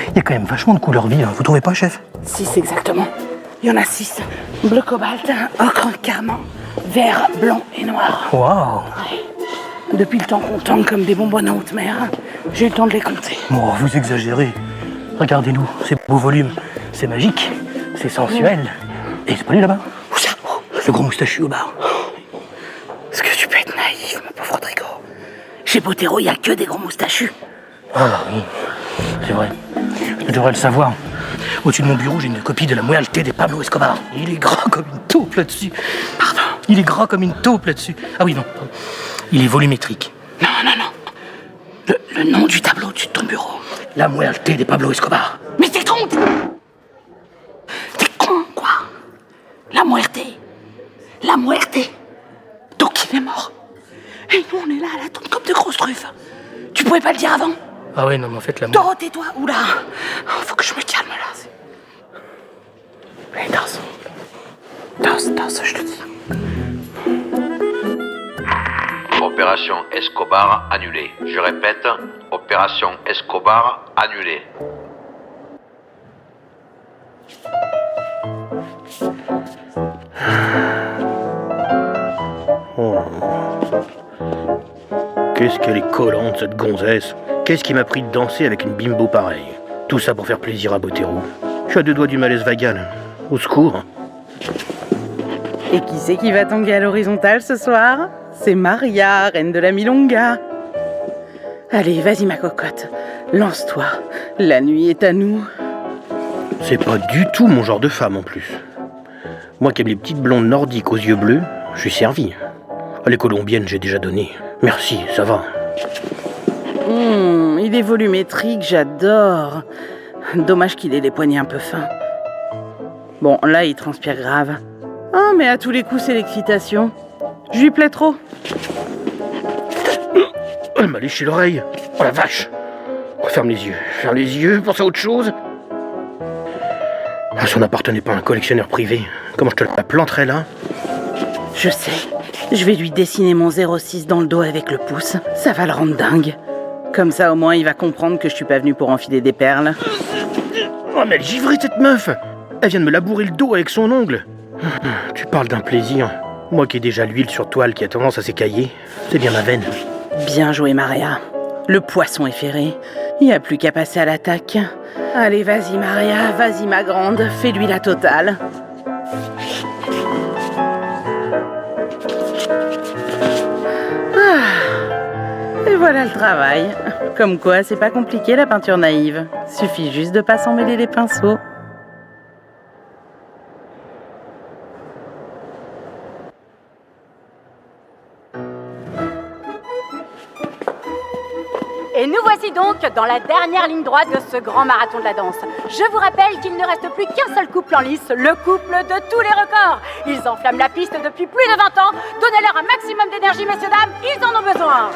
Il y a quand même vachement de couleurs vives, vous trouvez pas, chef? 6 exactement. Il y en a 6. Bleu cobalt, ocre carmin, vert, blanc et noir. Waouh! Depuis le temps qu'on tangue comme des bonbonnes en haute mer, j'ai eu le temps de les compter. Oh, vous exagérez. Regardez-nous, ces beaux volumes. C'est magique, c'est sensuel. Et c'est pas lui là-bas? Où ça? Le gros moustachu au bar. Est-ce que tu peux être naïf, mon pauvre Rodrigo? Chez Botero, il n'y a que des gros moustachus. Ah oui, c'est vrai. Je devrais le savoir. Au-dessus de mon bureau, j'ai une copie de la Muerte de Pablo Escobar. Il est gras comme une taupe là-dessus. Pardon? Il est gras comme une taupe là-dessus. Ah oui, non. Il est volumétrique. Non. Le nom du tableau au-dessus de ton bureau. La Muerte de Pablo Escobar. Mais t'es con! T'es con, quoi? La Muerte. La Muerte. Donc il est mort. Et nous, on est là à l'attendre comme de grosses truffes. Tu pouvais pas le dire avant? Ah ouais, non, mais en fait, la Dorothée, toi, oula! Faut que je me calme, là. Allez, danse. Danse, je te dis. Opération Escobar annulée. Je répète, opération Escobar annulée. Oh. Qu'est-ce qu'elle est collante, cette gonzesse. Qu'est-ce qui m'a pris de danser avec une bimbo pareille? Tout ça pour faire plaisir à Botero. Je suis à 2 doigts du malaise vagal. Au secours. Et qui c'est qui va tanguer à l'horizontale ce soir? C'est Maria, reine de la milonga. Allez, vas-y ma cocotte, lance-toi. La nuit est à nous. C'est pas du tout mon genre de femme en plus. Moi qui aime les petites blondes nordiques aux yeux bleus, je suis servi. Les colombiennes, j'ai déjà donné. Merci, ça va. Il est volumétrique, j'adore. Dommage qu'il ait les poignets un peu fins. Bon, là, il transpire grave. Ah, mais à tous les coups, c'est l'excitation. Je lui plais trop. Elle m'a léché l'oreille. Oh la vache. Oh, ferme les yeux, pense à autre chose. Ah, si on n'appartenait pas à un collectionneur privé, comment je te la planterais là? Je sais. Je vais lui dessiner mon 06 dans le dos avec le pouce. Ça va le rendre dingue. Comme ça, au moins, il va comprendre que je suis pas venu pour enfiler des perles. Oh, mais elle givrée, cette meuf. Elle vient de me labourer le dos avec son ongle. Tu parles d'un plaisir. Moi qui ai déjà l'huile sur toile qui a tendance à s'écailler, c'est bien ma veine. Bien joué, Maria. Le poisson est ferré. Il n'y a plus qu'à passer à l'attaque. Allez, vas-y, Maria, vas-y, ma grande. Fais-lui la totale. Et voilà le travail. Comme quoi, c'est pas compliqué la peinture naïve. Suffit juste de pas s'en mêler les pinceaux. Et nous voici donc dans la dernière ligne droite de ce grand marathon de la danse. Je vous rappelle qu'il ne reste plus qu'un seul couple en lice, le couple de tous les records. Ils enflamment la piste depuis plus de 20 ans. Donnez-leur un maximum d'énergie, messieurs, dames, ils en ont besoin.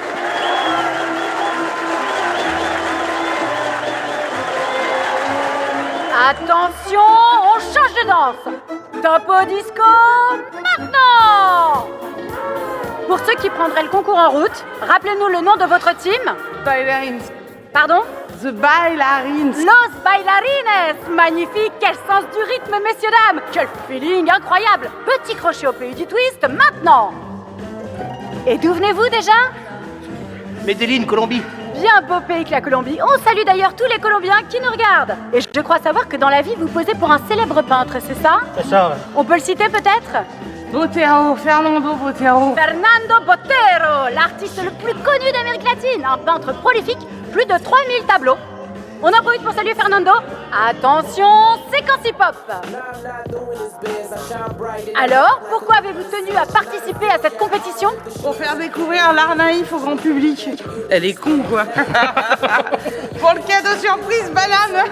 Attention, on change de danse. Topo disco, maintenant. Pour ceux qui prendraient le concours en route, rappelez-nous le nom de votre team. Pardon? The Bailarines. Los Bailarines! Magnifique! Quel sens du rythme, messieurs, dames! Quel feeling incroyable! Petit crochet au pays du twist, maintenant! Et d'où venez-vous déjà? Medellín, Colombie. Bien beau pays que la Colombie. On salue d'ailleurs tous les Colombiens qui nous regardent. Et je crois savoir que dans la vie, vous posez pour un célèbre peintre, c'est ça? C'est ça, ouais. On peut le citer peut-être? Botero, Fernando Botero. Fernando Botero, l'artiste le plus connu d'Amérique latine, un peintre prolifique, plus de 3000 tableaux. On en profite pour saluer Fernando. Attention, séquence hip-hop. Alors, pourquoi avez-vous tenu à participer à cette compétition? Pour faire découvrir l'art naïf au grand public. Elle est con, quoi. Pour le cadeau surprise, banane.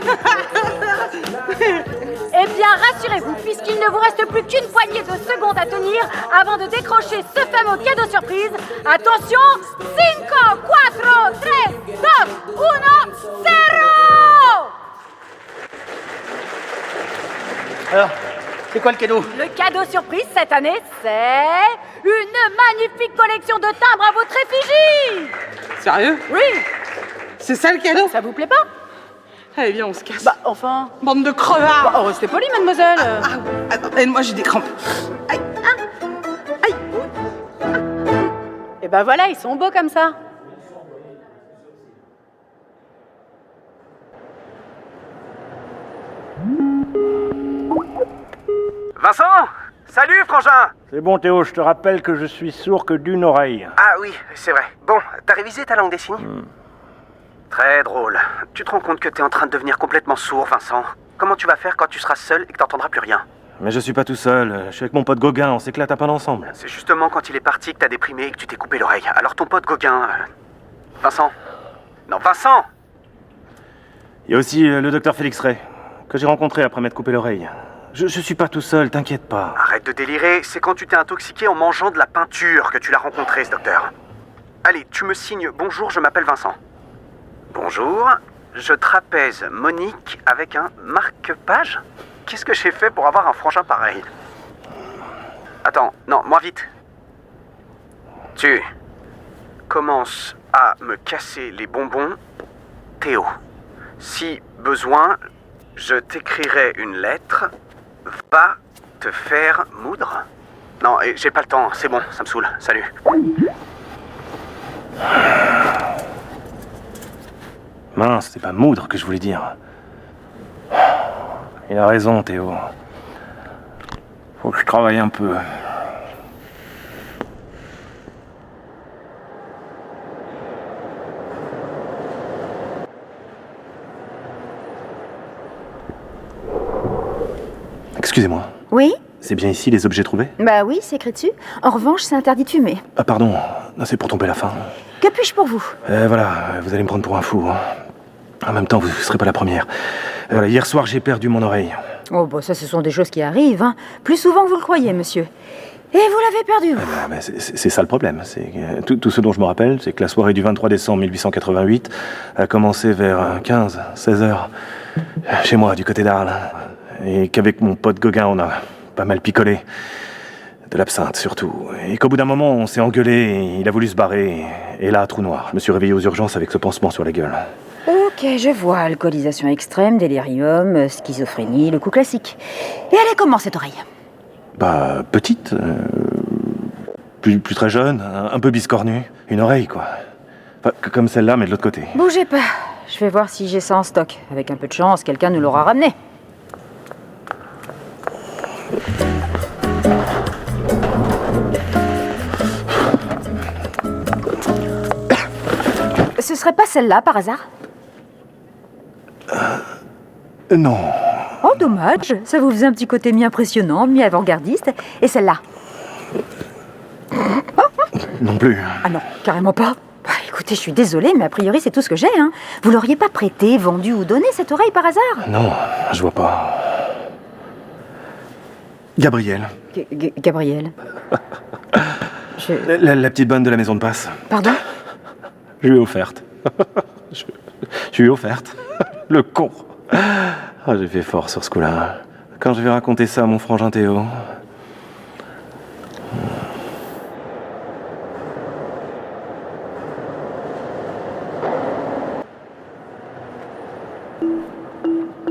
Eh bien, rassurez-vous, puisqu'il ne vous reste plus qu'une poignée de secondes à tenir avant de décrocher ce fameux cadeau surprise. Attention, 5, 4, 3, 2, 1, 0! Alors, c'est quoi le cadeau? Le cadeau surprise cette année, c'est une magnifique collection de timbres à votre effigie. Sérieux? Oui. C'est ça le cadeau? Ça vous plaît pas? Allez, viens, on se casse. Bah, enfin... Bande de crevards. Bah, restez poli, mademoiselle. Attends, moi j'ai des crampes. Aïe, aïe. Et bah voilà, ils sont beaux comme ça. Vincent! Salut, frangin! C'est bon, Théo, je te rappelle que je suis sourd que d'une oreille. Ah oui, c'est vrai. Bon, t'as révisé ta langue des signes? Très drôle. Tu te rends compte que t'es en train de devenir complètement sourd, Vincent? Comment tu vas faire quand tu seras seul et que t'entendras plus rien? Mais je suis pas tout seul, je suis avec mon pote Gauguin, on s'éclate à peine ensemble. C'est justement quand il est parti que t'as déprimé et que tu t'es coupé l'oreille. Alors ton pote Gauguin... Vincent? Non, Vincent! Il y a aussi le docteur Félix Ray, que j'ai rencontré après m'être coupé l'oreille. Je suis pas tout seul, t'inquiète pas. Arrête de délirer, c'est quand tu t'es intoxiqué en mangeant de la peinture que tu l'as rencontré, ce docteur. Allez, tu me signes « Bonjour, je m'appelle Vincent ». Bonjour, je trapèze Monique avec un marque-page. Qu'est-ce que j'ai fait pour avoir un frangin pareil? Attends, non, moins vite. Tu commences à me casser les bonbons, Théo. Si besoin, je t'écrirai une lettre. Va te faire moudre? Non, j'ai pas le temps, c'est bon, ça me saoule. Salut. Mince, c'est pas moudre que je voulais dire. Il a raison, Théo. Faut que je travaille un peu. Excusez-moi. Oui? C'est bien ici les objets trouvés? Bah oui, c'est écrit dessus. En revanche, c'est interdit de fumer. Ah pardon, non, c'est pour tomber la faim. Que puis-je pour vous? Voilà, vous allez me prendre pour un fou. Hein. En même temps, vous ne serez pas la première. Voilà, hier soir, j'ai perdu mon oreille. Oh, bah ça, ce sont des choses qui arrivent, hein. Plus souvent que vous le croyez, monsieur. Et vous l'avez perdu. C'est ça le problème. C'est tout ce dont je me rappelle, c'est que la soirée du 23 décembre 1888 a commencé vers 16 heures, chez moi, du côté d'Arles. Et qu'avec mon pote Gauguin, on a pas mal picolé. De l'absinthe, surtout. Et qu'au bout d'un moment, on s'est engueulé, et il a voulu se barrer. Et là, trou noir. Je me suis réveillé aux urgences avec ce pansement sur la gueule. Ok, je vois. Alcoolisation extrême, délirium, schizophrénie, le coup classique. Et elle est comment, cette oreille? Bah, petite. Plus très jeune, un peu biscornue. Une oreille, quoi. Enfin, comme celle-là, mais de l'autre côté. Bougez pas. Je vais voir si j'ai ça en stock. Avec un peu de chance, quelqu'un nous l'aura ramené. Ce serait pas celle-là, par hasard? Non. Oh, dommage. Ça vous faisait un petit côté mi-impressionnant, mi-avant-gardiste. Et celle-là? Non plus. Ah non, carrément pas. Bah, écoutez, je suis désolée, mais a priori, c'est tout ce que j'ai, hein. Vous l'auriez pas prêté, vendu ou donné, cette oreille, par hasard? Non, je vois pas. Gabriel. Gabriel. La petite bonne de la maison de passe. Pardon? Je lui ai offerte. Je lui ai offerte. Le con. Ah, j'ai fait fort sur ce coup-là. Quand je vais raconter ça à mon frangin Théo...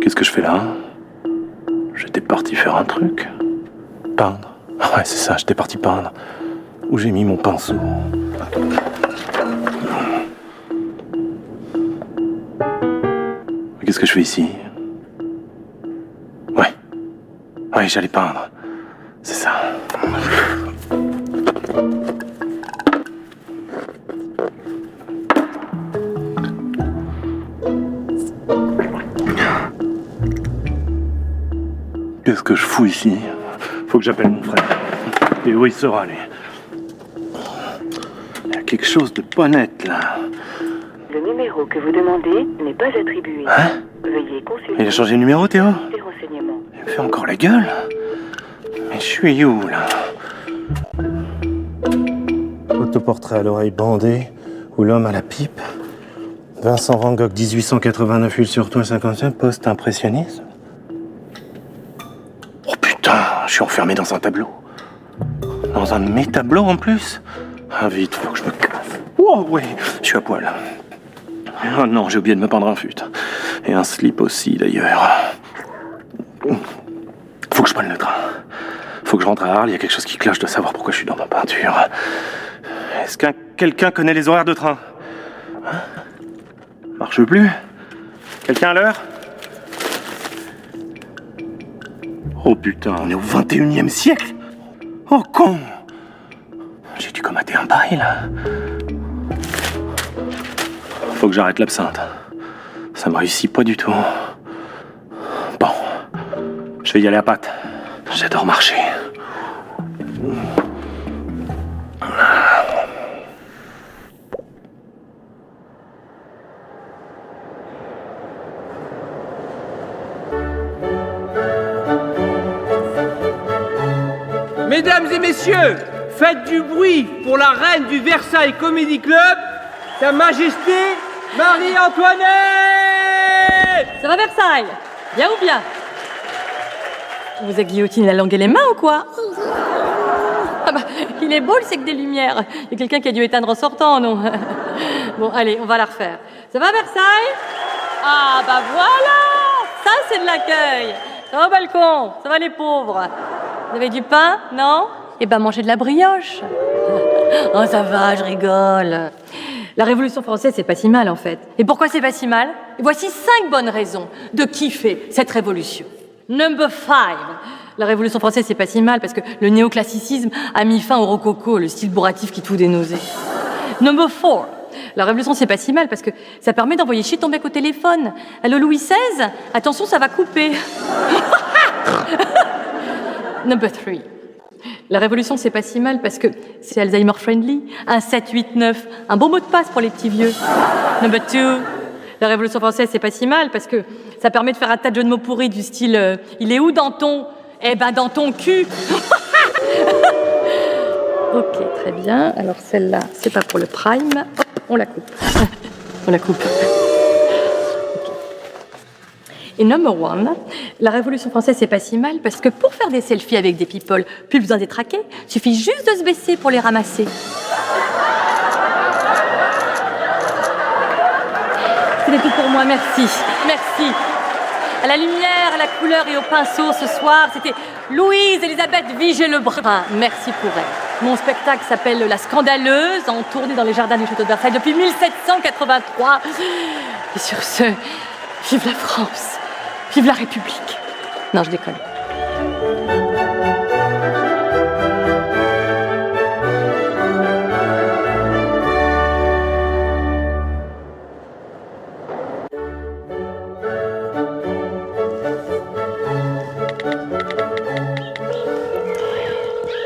Qu'est-ce que je fais là? J'étais parti faire un truc. Peindre. Ouais, c'est ça, j'étais parti peindre. Où j'ai mis mon pinceau. Qu'est-ce que je fais ici? Ouais, j'allais peindre. C'est ça. Qu'est-ce que je fous ici? Faut que j'appelle mon frère. Et où il sera, lui? Il y a quelque chose de pas net, là. Le numéro que vous demandez n'est pas attribué. Hein? Veuillez consulter Il a changé de numéro, Théo? les renseignements. Il me fait encore la gueule? Mais je suis où, là? Autoportrait à l'oreille bandée, ou l'homme à la pipe. Vincent Van Gogh, 1889, huile sur toit, 55, post-impressionnisme. Oh putain, je suis enfermé dans un tableau. Dans un de mes tableaux, en plus? Ah, vite, faut que je me casse. Oh, oui, je suis à poil. Oh non, j'ai oublié de me prendre un fut. Et un slip aussi, d'ailleurs. Faut que je prenne le train. Faut que je rentre à Arles, il y a quelque chose qui cloche de savoir pourquoi je suis dans ma peinture. Est-ce que quelqu'un connaît les horaires de train? Hein? Marche plus? Quelqu'un à l'heure? Oh putain, on est au 21e siècle? Oh con! J'ai dû commater un bail, là. Faut que j'arrête l'absinthe. Ça me réussit pas du tout. Bon, je vais y aller à pattes. J'adore marcher. Mesdames et messieurs, faites du bruit pour la reine du Versailles Comedy Club, Sa Majesté Marie-Antoinette! Ça va Versailles? Bien ou bien? On vous a guillotiné la langue et les mains ou quoi? Ah bah, il est beau le sec des lumières. Il y a quelqu'un qui a dû éteindre en sortant, non? Bon, allez, on va la refaire. Ça va Versailles? Ah bah voilà! Ça c'est de l'accueil. Ça va au balcon? Ça va les pauvres? Vous avez du pain? Non? Eh ben mangez de la brioche. Oh ça va, je rigole. La Révolution française, c'est pas si mal en fait. Et pourquoi c'est pas si mal? Et voici 5 bonnes raisons de kiffer cette révolution. Number 5. La Révolution française, c'est pas si mal parce que le néoclassicisme a mis fin au rococo, le style bourratif qui fout des nausées. Number 4. La Révolution, c'est pas si mal parce que ça permet d'envoyer chier ton mec au téléphone. Allô Louis XVI? Attention, ça va couper. Number 3. La Révolution, c'est pas si mal parce que c'est Alzheimer friendly. Un 7, 8, 9. Un bon mot de passe pour les petits vieux. Number 2. La Révolution française, c'est pas si mal parce que ça permet de faire un tas de jeux de mots pourris du style il est où dans ton... Eh ben dans ton cul. Ok, très bien. Alors celle-là, c'est pas pour le prime. Hop, on la coupe. On la coupe. Et number 1, la Révolution française, c'est pas si mal parce que pour faire des selfies avec des people, plus besoin d'être traqué, suffit juste de se baisser pour les ramasser. C'était tout pour moi, merci. Merci. À la lumière, à la couleur et au pinceau ce soir, c'était Louise-Elisabeth Vigée-Lebrun. Merci pour elle. Mon spectacle s'appelle La Scandaleuse, en tournée dans les jardins du château de Versailles depuis 1783. Et sur ce, vive la France, vive la République. Non, je déconne.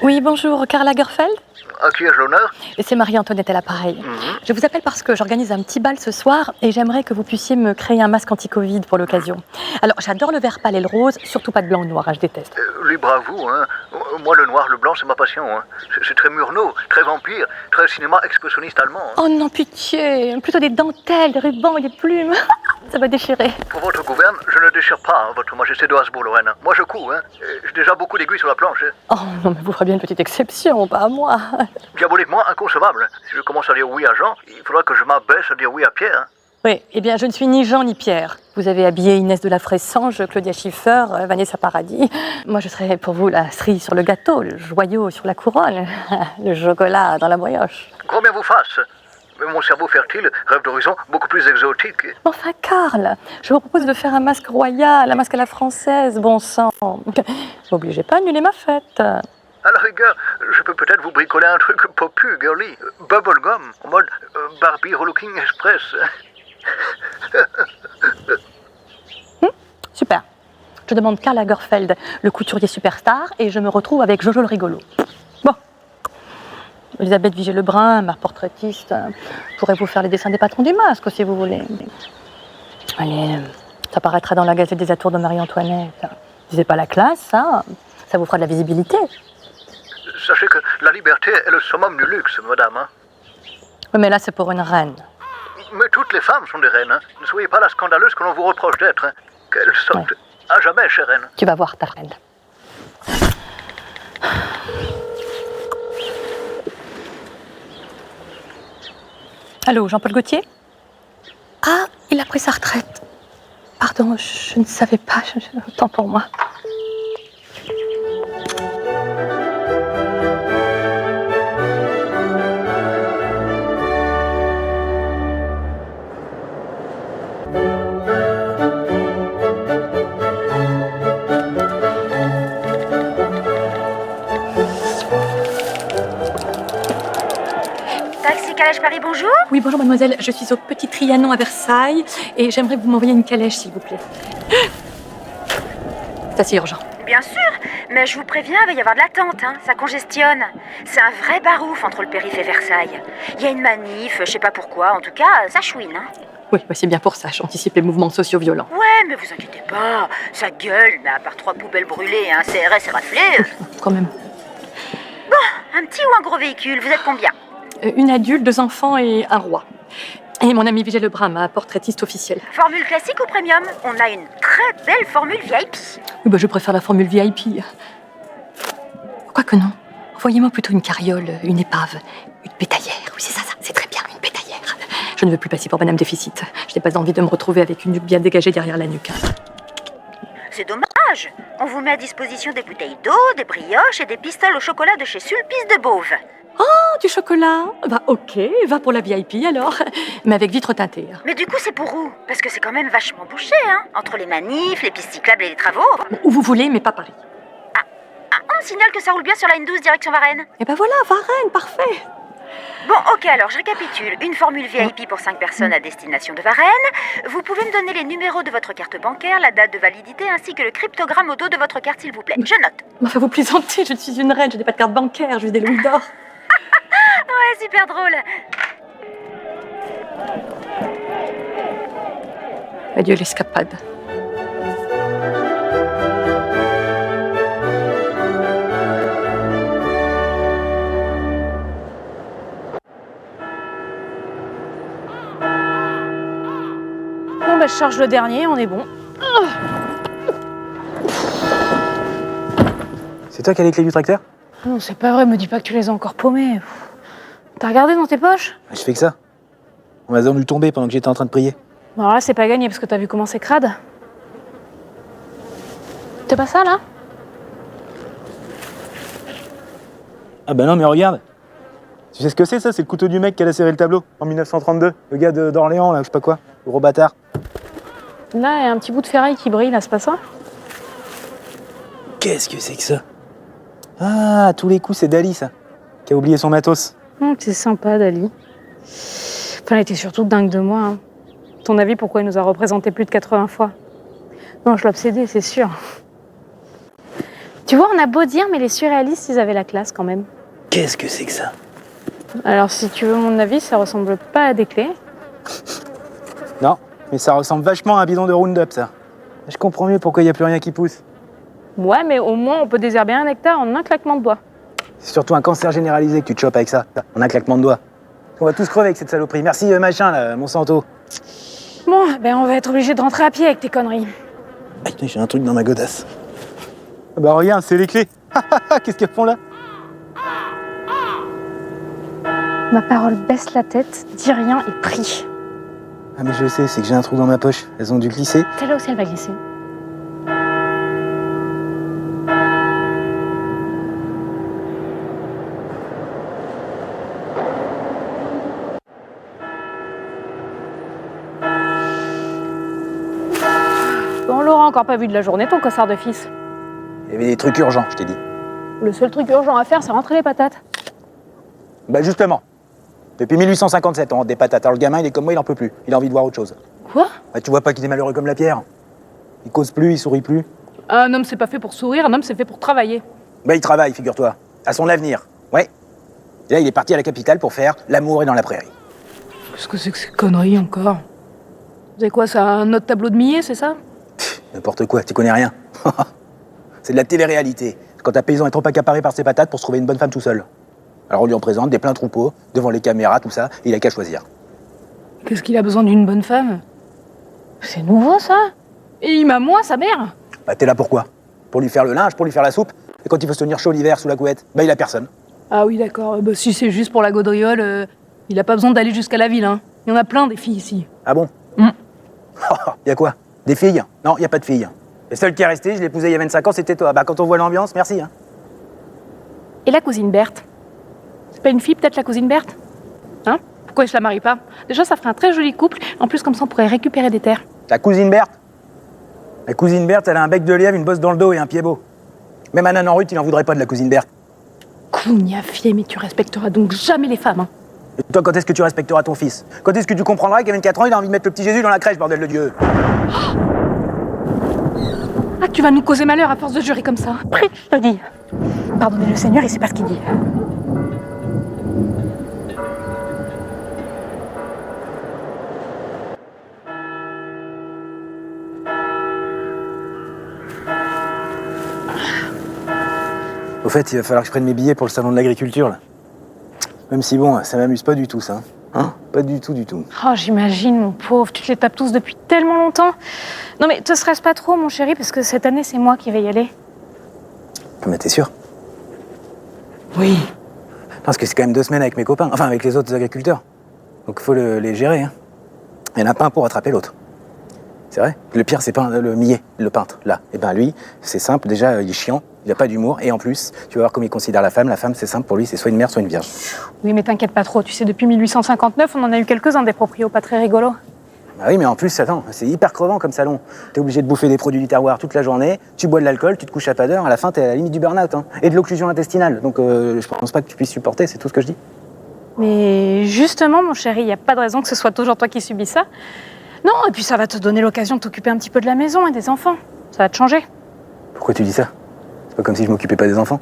Oui, bonjour, Karl Lagerfeld? À qui ai-je l'honneur? Et c'est Marie-Antoinette à l'appareil. Je vous appelle parce que j'organise un petit bal ce soir et j'aimerais que vous puissiez me créer un masque anti-Covid pour l'occasion. Alors, j'adore le vert pâle et le rose, surtout pas de blanc ou noir, je déteste. Libre à vous, hein. Moi, le noir, le blanc, c'est ma passion, hein. C'est très Murnau, très vampire, très cinéma expressionniste allemand. Hein. Oh non, pitié, plutôt des dentelles, des rubans et des plumes. Ça va déchirer. Pour votre gouverne, je ne déchire pas, hein, votre majesté de Habsbourg-Lorraine. Moi, je couds, hein. J'ai déjà beaucoup d'aiguilles sur la planche. Hein. Oh non, mais vous ferez bien une petite exception, pas à moi. Diaboliquement inconcevable. Si je commence à dire oui à Jean, il faudra que je m'abaisse à dire oui à Pierre. Hein. Oui, eh bien, je ne suis ni Jean ni Pierre. Vous avez habillé Inès de la Fressange, Claudia Schiffer, Vanessa Paradis. Moi, je serai pour vous la cerise sur le gâteau, le joyau sur la couronne, le chocolat dans la brioche. Grand bien vous fasse. Mais mon cerveau fertile rêve d'horizons beaucoup plus exotiques. Enfin, Karl, je vous propose de faire un masque royal, un masque à la française, bon sang. N'obligez pas à annuler ma fête. À la rigueur, je peux peut-être vous bricoler un truc popu, girly. Bubblegum, en mode Barbie Relooking Express. Super. Je demande Karl Lagerfeld, le couturier superstar, et je me retrouve avec Jojo le rigolo. Bon. Elisabeth Vigée-Lebrun, ma portraitiste, pourrait vous faire les dessins des patrons du masque, si vous voulez. Allez, ça paraîtra dans la Gazette des Atours de Marie-Antoinette. Disez pas la classe, ça vous fera de la visibilité. Sachez que la liberté est le summum du luxe, madame. Hein. Oui, mais là, c'est pour une reine. Mais toutes les femmes sont des reines. Hein. Ne soyez pas la scandaleuse que l'on vous reproche d'être. Hein. Qu'elles sortent à jamais, chère reine. Tu vas voir ta reine. Allô, Jean-Paul Gaultier? Ah, il a pris sa retraite. Pardon, je ne savais pas. Autant pour moi. Calèche Paris, bonjour. Oui, bonjour mademoiselle, je suis au Petit Trianon à Versailles et j'aimerais que vous m'envoyiez une calèche, s'il vous plaît. Ça, c'est urgent. Bien sûr, mais je vous préviens, il va y avoir de l'attente, hein. Ça congestionne. C'est un vrai barouf entre le périph' et Versailles. Il y a une manif, je sais pas pourquoi, en tout cas, ça chouine, hein. Oui, bah c'est bien pour ça, j'anticipe les mouvements sociaux violents. Ouais, mais vous inquiétez pas, ça gueule, mais à part 3 poubelles brûlées et un CRS raflé... Quand même. Bon, un petit ou un gros véhicule, vous êtes combien? Une adulte, 2 enfants et un roi. Et mon ami Vigée-Lebrun, ma portraitiste officielle. Formule classique ou premium? On a une très belle formule VIP. Oui, bah je préfère la formule VIP. Quoique non. Envoyez-moi plutôt une carriole, une épave, une pétaillère. Oui, c'est ça, c'est très bien, une pétaillère. Je ne veux plus passer pour Madame Déficit. Je n'ai pas envie de me retrouver avec une nuque bien dégagée derrière la nuque. C'est dommage. On vous met à disposition des bouteilles d'eau, des brioches et des pistoles au chocolat de chez Sulpice de Beauve. Oh, du chocolat? Bah ok, va pour la VIP alors. Mais avec vitre teintée. Mais du coup, c'est pour où? Parce que c'est quand même vachement bouché, hein. Entre les manifs, les pistes cyclables et les travaux. Où vous voulez, mais pas Paris. On me signale que ça roule bien sur la N12 direction Varennes. Et ben voilà, Varennes, parfait. Bon, ok, alors je récapitule. Une formule VIP pour 5 personnes à destination de Varennes. Vous pouvez me donner les numéros de votre carte bancaire, la date de validité ainsi que le cryptogramme au dos de votre carte, s'il vous plaît. Je note. Enfin, vous plaisantez, je suis une reine, je n'ai pas de carte bancaire, je vis des louis d'or. Ouais, super drôle. Adieu l'escapade. Bon, bah, je charge le dernier, on est bon. C'est toi qui as les clés du tracteur? Non, c'est pas vrai, me dis pas que tu les as encore paumées. T'as regardé dans tes poches? Je fais que ça. On m'a dû tomber pendant que j'étais en train de prier. Bon, alors là, c'est pas gagné parce que t'as vu comment c'est crade. C'est pas ça, là? Ah bah non, mais regarde. Tu sais ce que c'est, ça? C'est le couteau du mec qui a lacéré le tableau en 1932. Le gars d'Orléans, là, je sais pas quoi. Le gros bâtard. Là, il y a un petit bout de ferraille qui brille, là, c'est pas ça? Qu'est-ce que c'est que ça? Ah, à tous les coups, c'est Dali, ça. Qui a oublié son matos. C'est sympa, Dali. Enfin, elle était surtout dingue de moi. Hein. Ton avis, pourquoi il nous a représenté plus de 80 fois? Non, je l'obsédais, c'est sûr. Tu vois, on a beau dire, mais les surréalistes, ils avaient la classe quand même. Qu'est-ce que c'est que ça? Alors, si tu veux mon avis, ça ressemble pas à des clés. Non, mais ça ressemble vachement à un bidon de Roundup, ça. Je comprends mieux pourquoi il n'y a plus rien qui pousse. Ouais, mais au moins, on peut désherber un hectare en un claquement de doigts. C'est surtout un cancer généralisé que tu te chopes avec ça, en un claquement de doigts. On va tous crever avec cette saloperie. Merci, machin, là, Monsanto. Bon, ben on va être obligé de rentrer à pied avec tes conneries. Ah, j'ai un truc dans ma godasse. Bah regarde, c'est les clés. Qu'est-ce qu'elles font là? Ma parole, baisse la tête, dis rien et prie. Ah mais je sais, c'est que j'ai un trou dans ma poche. Elles ont dû glisser. C'est là aussi elle va glisser. Bon, Laurent, encore pas vu de la journée, ton costard de fils. Il y avait des trucs urgents, je t'ai dit. Le seul truc urgent à faire, c'est rentrer les patates. Bah justement. Depuis 1857, on rentre des patates. Alors le gamin, il est comme moi, il en peut plus. Il a envie de voir autre chose. Quoi? Bah tu vois pas qu'il est malheureux comme la pierre. Il cause plus, il sourit plus. Un homme, c'est pas fait pour sourire, un homme, c'est fait pour travailler. Bah il travaille, figure-toi. À son avenir. Ouais. Et là, il est parti à la capitale pour faire l'amour et dans la prairie. Qu'est-ce que c'est que ces conneries encore? Vous avez quoi, ça, un autre tableau de Millet, c'est ça? N'importe quoi, tu connais rien. C'est de la télé-réalité. Quand un paysan est trop accaparé par ses patates pour se trouver une bonne femme tout seul. Alors on lui en présente des pleins troupeaux, devant les caméras, tout ça, et il a qu'à choisir. Qu'est-ce qu'il a besoin d'une bonne femme? C'est nouveau, ça? Et il m'a moi, sa mère? Bah t'es là pourquoi? Pour lui faire le linge, pour lui faire la soupe? Et quand il faut se tenir chaud l'hiver sous la couette, bah il a personne. Ah oui, d'accord. Bah, si c'est juste pour la gaudriole, il a pas besoin d'aller jusqu'à la ville, hein. Il y en a plein, des filles, ici. Ah bon? Y a quoi? Des filles? Non, y a pas de filles. Le seul qui est resté, je l'ai épousé il y a 25 ans, c'était toi. Bah quand on voit l'ambiance, merci. Hein. Et la cousine Berthe? C'est pas une fille, peut-être, la cousine Berthe? Hein? Pourquoi je la marie pas? Déjà, ça ferait un très joli couple. En plus, comme ça, on pourrait récupérer des terres. La cousine Berthe? La cousine Berthe, elle a un bec de lièvre, une bosse dans le dos et un pied beau. Même un âne en rut, il en voudrait pas de la cousine Berthe. Cougnafier, mais tu respecteras donc jamais les femmes, hein. Et toi, quand est-ce que tu respecteras ton fils? Quand est-ce que tu comprendras qu'à 24 ans, il a envie de mettre le petit Jésus dans la crèche, bordel de Dieu? Ah, tu vas nous causer malheur à force de jurer comme ça. Prie, je te dis. Pardonnez le Seigneur, il sait pas ce qu'il dit. Au fait, il va falloir que je prenne mes billets pour le salon de l'agriculture, là. Même si bon, ça m'amuse pas du tout, ça. Hein? Pas du tout, du tout. Oh, j'imagine, mon pauvre, tu te les tapes tous depuis tellement longtemps. Non mais te stresse pas trop, mon chéri, parce que cette année, c'est moi qui vais y aller. Mais t'es sûr? Oui. Parce que c'est quand même 2 semaines avec mes copains, enfin avec les autres agriculteurs. Donc il faut les gérer, hein. Il y en a pas un pour rattraper l'autre. C'est vrai? Le pire, c'est pas le millet, le peintre, là. Et ben lui, c'est simple, déjà, il est chiant, il a pas d'humour, et en plus, tu vas voir comment il considère la femme, c'est simple pour lui, c'est soit une mère, soit une vierge. Oui, mais t'inquiète pas trop, tu sais, depuis 1859, on en a eu quelques-uns des proprios pas très rigolos. Bah oui, mais en plus, attends, c'est hyper crevant comme salon. T'es obligé de bouffer des produits du terroir toute la journée, tu bois de l'alcool, tu te couches à pas d'heure, à la fin, t'es à la limite du burn-out, hein, et de l'occlusion intestinale. Donc je pense pas que tu puisses supporter, c'est tout ce que je dis. Mais justement, mon chéri, y a pas de raison que ce soit toujours toi qui subis ça. Non, et puis ça va te donner l'occasion de t'occuper un petit peu de la maison et des enfants. Ça va te changer. Pourquoi tu dis ça? C'est pas comme si je m'occupais pas des enfants.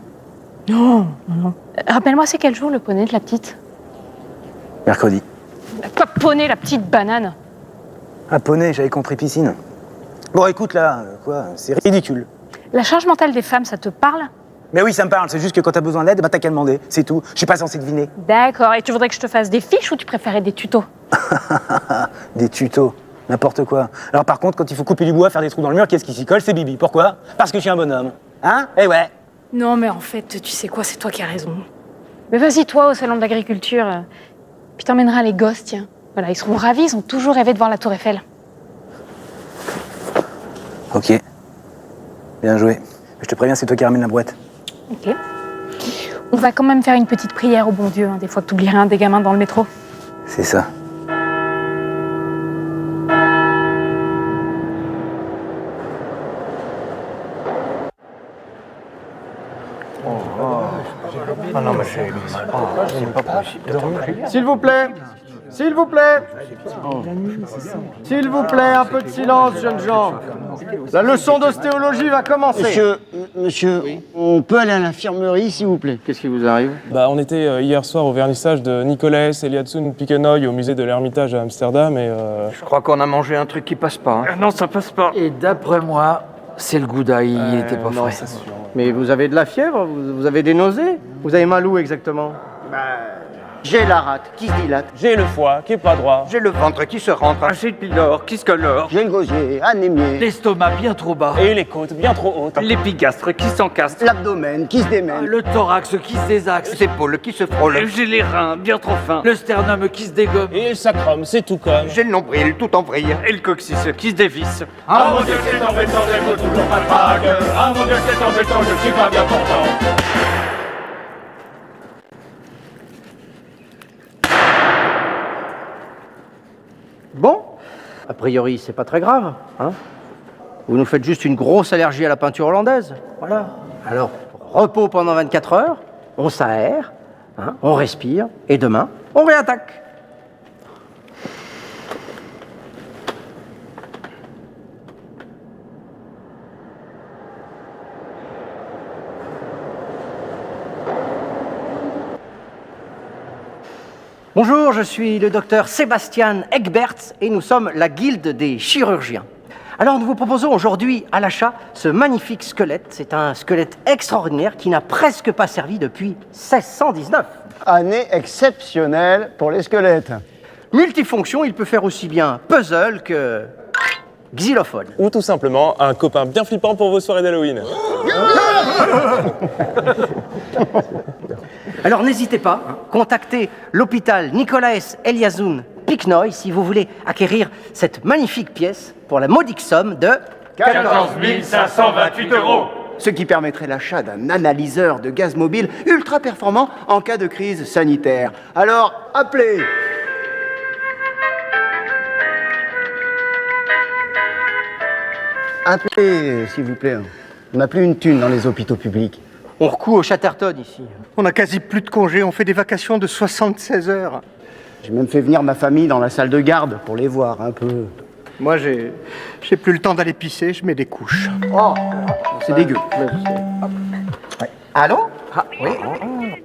Non, non. Rappelle-moi, c'est quel jour le poney de la petite? Mercredi. Quoi, poney, la petite banane? Ah, poney, j'avais compris piscine. Bon, écoute, là, quoi, c'est ridicule. La charge mentale des femmes, ça te parle? Mais oui, ça me parle, c'est juste que quand t'as besoin d'aide, bah t'as qu'à demander, c'est tout. Je suis pas censé deviner. D'accord, et tu voudrais que je te fasse des fiches ou tu préférais des tutos? Des tutos, n'importe quoi. Alors par contre, quand il faut couper du bois, faire des trous dans le mur, qu'est-ce qui s'y colle? C'est Bibi. Pourquoi? Parce que je suis un bonhomme. Hein? Eh ouais. Non, mais en fait, tu sais quoi, c'est toi qui as raison. Mais vas-y, toi, au salon de l'agriculture, puis t'emmèneras les gosses, tiens. Voilà, ils seront ravis, ils ont toujours rêvé de voir la Tour Eiffel. Ok. Bien joué. Je te préviens, c'est toi qui ramène la boîte. Ok. On va quand même faire une petite prière au bon Dieu, hein, des fois que t'oublierais un des gamins dans le métro. C'est ça. Ah non, mais c'est pas possible. S'il vous plaît, s'il vous plaît, s'il vous plaît, un peu de silence, jeunes gens. La leçon d'ostéologie va commencer. Monsieur, on peut aller à l'infirmerie, s'il vous plaît? Qu'est-ce qui vous arrive? Bah, on était hier soir au vernissage de Nicolaes Eliasson Piquenoy au musée de l'Ermitage à Amsterdam et Je crois qu'on a mangé un truc qui passe pas. Hein. Non, ça passe pas. Et d'après moi, c'est le gouda, il était pas frais. C'est sûr. Mais vous avez de la fièvre? Vous avez des nausées? Vous avez mal où exactement? J'ai la rate qui se dilate. J'ai le foie qui est pas droit. J'ai le ventre qui se rentre. J'ai le pylore qui se colore. J'ai le gosier anémié. L'estomac bien trop bas. Et les côtes bien trop hautes. L'épigastre qui s'encastre. L'abdomen qui se démène. Le thorax qui se désaxe. Les épaules qui se frôlent. J'ai les reins bien trop fins. Le sternum qui se dégomme. Et le sacrum, c'est tout comme. J'ai le nombril tout en vrille. Et le coccyx qui se dévisse. Ah mon Dieu, c'est embêtant, j'ai toujours pas de drague. Ah mon Dieu, c'est embêtant, je suis pas bien portant. Bon, a priori, c'est pas très grave, hein. Vous nous faites juste une grosse allergie à la peinture hollandaise, voilà. Alors, repos pendant 24 heures, on s'aère, hein, on respire, et demain, on réattaque. Bonjour, je suis le docteur Sébastien Egberts et nous sommes la Guilde des chirurgiens. Alors nous vous proposons aujourd'hui à l'achat ce magnifique squelette. C'est un squelette extraordinaire qui n'a presque pas servi depuis 1619. Année exceptionnelle pour les squelettes. Multifonction, il peut faire aussi bien puzzle que xylophone. Ou tout simplement un copain bien flippant pour vos soirées d'Halloween. Alors n'hésitez pas, contactez l'hôpital Nicolaes Eliasson Picnoy si vous voulez acquérir cette magnifique pièce pour la modique somme de 14 528 €. Ce qui permettrait l'achat d'un analyseur de gaz mobile ultra performant en cas de crise sanitaire. Alors, appelez. Appelez, s'il vous plaît. On n'a plus une thune dans les hôpitaux publics. On recoue au Chatterton ici. On a quasi plus de congés, on fait des vacations de 76 heures. J'ai même fait venir ma famille dans la salle de garde pour les voir un peu. Moi, j'ai plus le temps d'aller pisser, je mets des couches. Oh, c'est dégueu. Ouais. Allô? Ah, oui.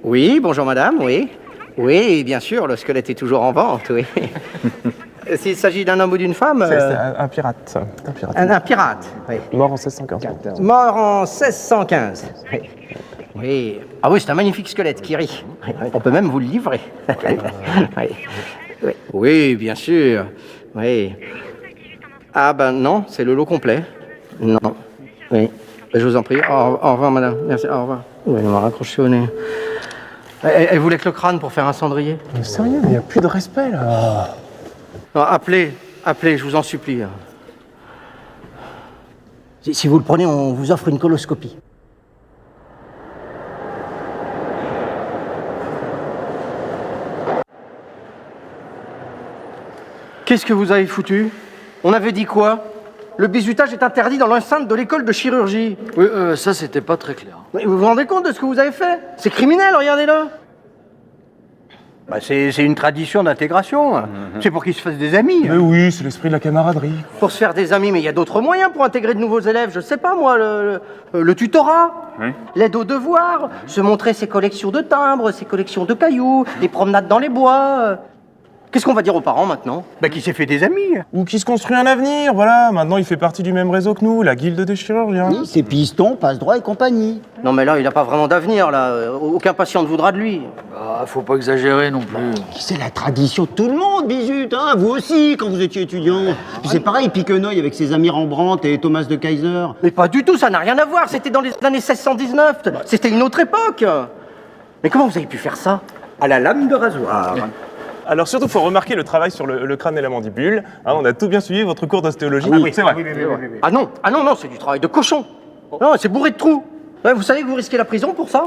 Oui, bonjour madame, oui. Oui, bien sûr, le squelette est toujours en vente, oui. S'il s'agit d'un homme ou d'une femme... C'est un pirate. Un pirate. Un pirate, oui. Mort en 1615. Mort en 1615. Oui. Oui. Ah oui, c'est un magnifique squelette qui rit. On peut même vous le livrer. Oui. Oui. Oui, bien sûr. Oui. Ah ben non, c'est le lot complet. Non. Oui. Je vous en prie. Au revoir, madame. Merci. Au revoir. Oui, elle m'a raccroché au nez. Elle voulait que le crâne pour faire un cendrier. Mais sérieux, il n'y a plus de respect là. Non, appelez, je vous en supplie. Si vous le prenez, on vous offre une coloscopie. Qu'est-ce que vous avez foutu? On avait dit quoi? Le bizutage est interdit dans l'enceinte de l'école de chirurgie. Oui, ça c'était pas très clair. Mais vous vous rendez compte de ce que vous avez fait? C'est criminel, regardez-le. Bah, c'est une tradition d'intégration. C'est pour qu'ils se fassent des amis. Mais oui, c'est l'esprit de la camaraderie. Pour se faire des amis, mais il y a d'autres moyens pour intégrer de nouveaux élèves. Je sais pas moi, le tutorat, l'aide aux devoirs, se montrer ses collections de timbres, ses collections de cailloux, les promenades dans les bois. Qu'est-ce qu'on va dire aux parents maintenant? Bah, qui s'est fait des amis. Ou qui se construit un avenir, voilà. Maintenant, il fait partie du même réseau que nous, la Guilde des chirurgiens. Oui, c'est piston, passe droit et compagnie. Non mais là, il n'a pas vraiment d'avenir, là. Aucun patient ne voudra de lui. Ah, faut pas exagérer non plus. C'est la tradition de tout le monde, Bisut, hein. Vous aussi, quand vous étiez étudiant. Puis c'est pareil, Piquenoy avec ses amis Rembrandt et Thomas de Kaiser. Mais pas du tout, ça n'a rien à voir. C'était dans les années 1619. C'était une autre époque. Mais comment vous avez pu faire ça? À la lame de rasoir. Alors surtout, il faut remarquer le travail sur le crâne et la mandibule. Hein, on a tout bien suivi votre cours d'ostéologie. Ah oui, c'est vrai. Oui. Ah non, c'est du travail de cochon. Non, c'est bourré de trous. Ouais, vous savez que vous risquez la prison pour ça?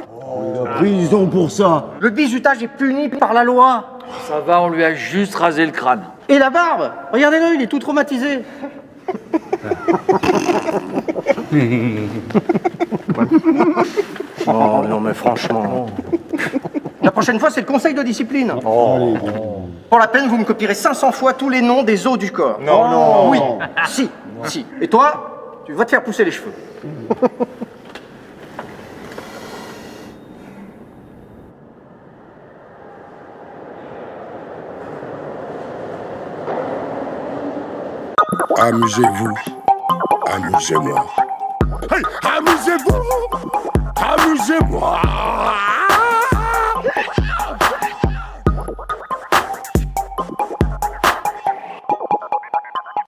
La prison pour ça. Le bizutage est puni par la loi. Ça va, on lui a juste rasé le crâne. Et la barbe? Regardez-le, il est tout traumatisé. Oh non mais franchement. La prochaine fois, c'est le conseil de discipline. Pour la peine, vous me copierez 500 fois tous les noms des os du corps. Non. Oui. Si. Et toi, tu vas te faire pousser les cheveux. Amusez-vous. Amusez-moi. Hey, amusez-vous. Amusez-moi.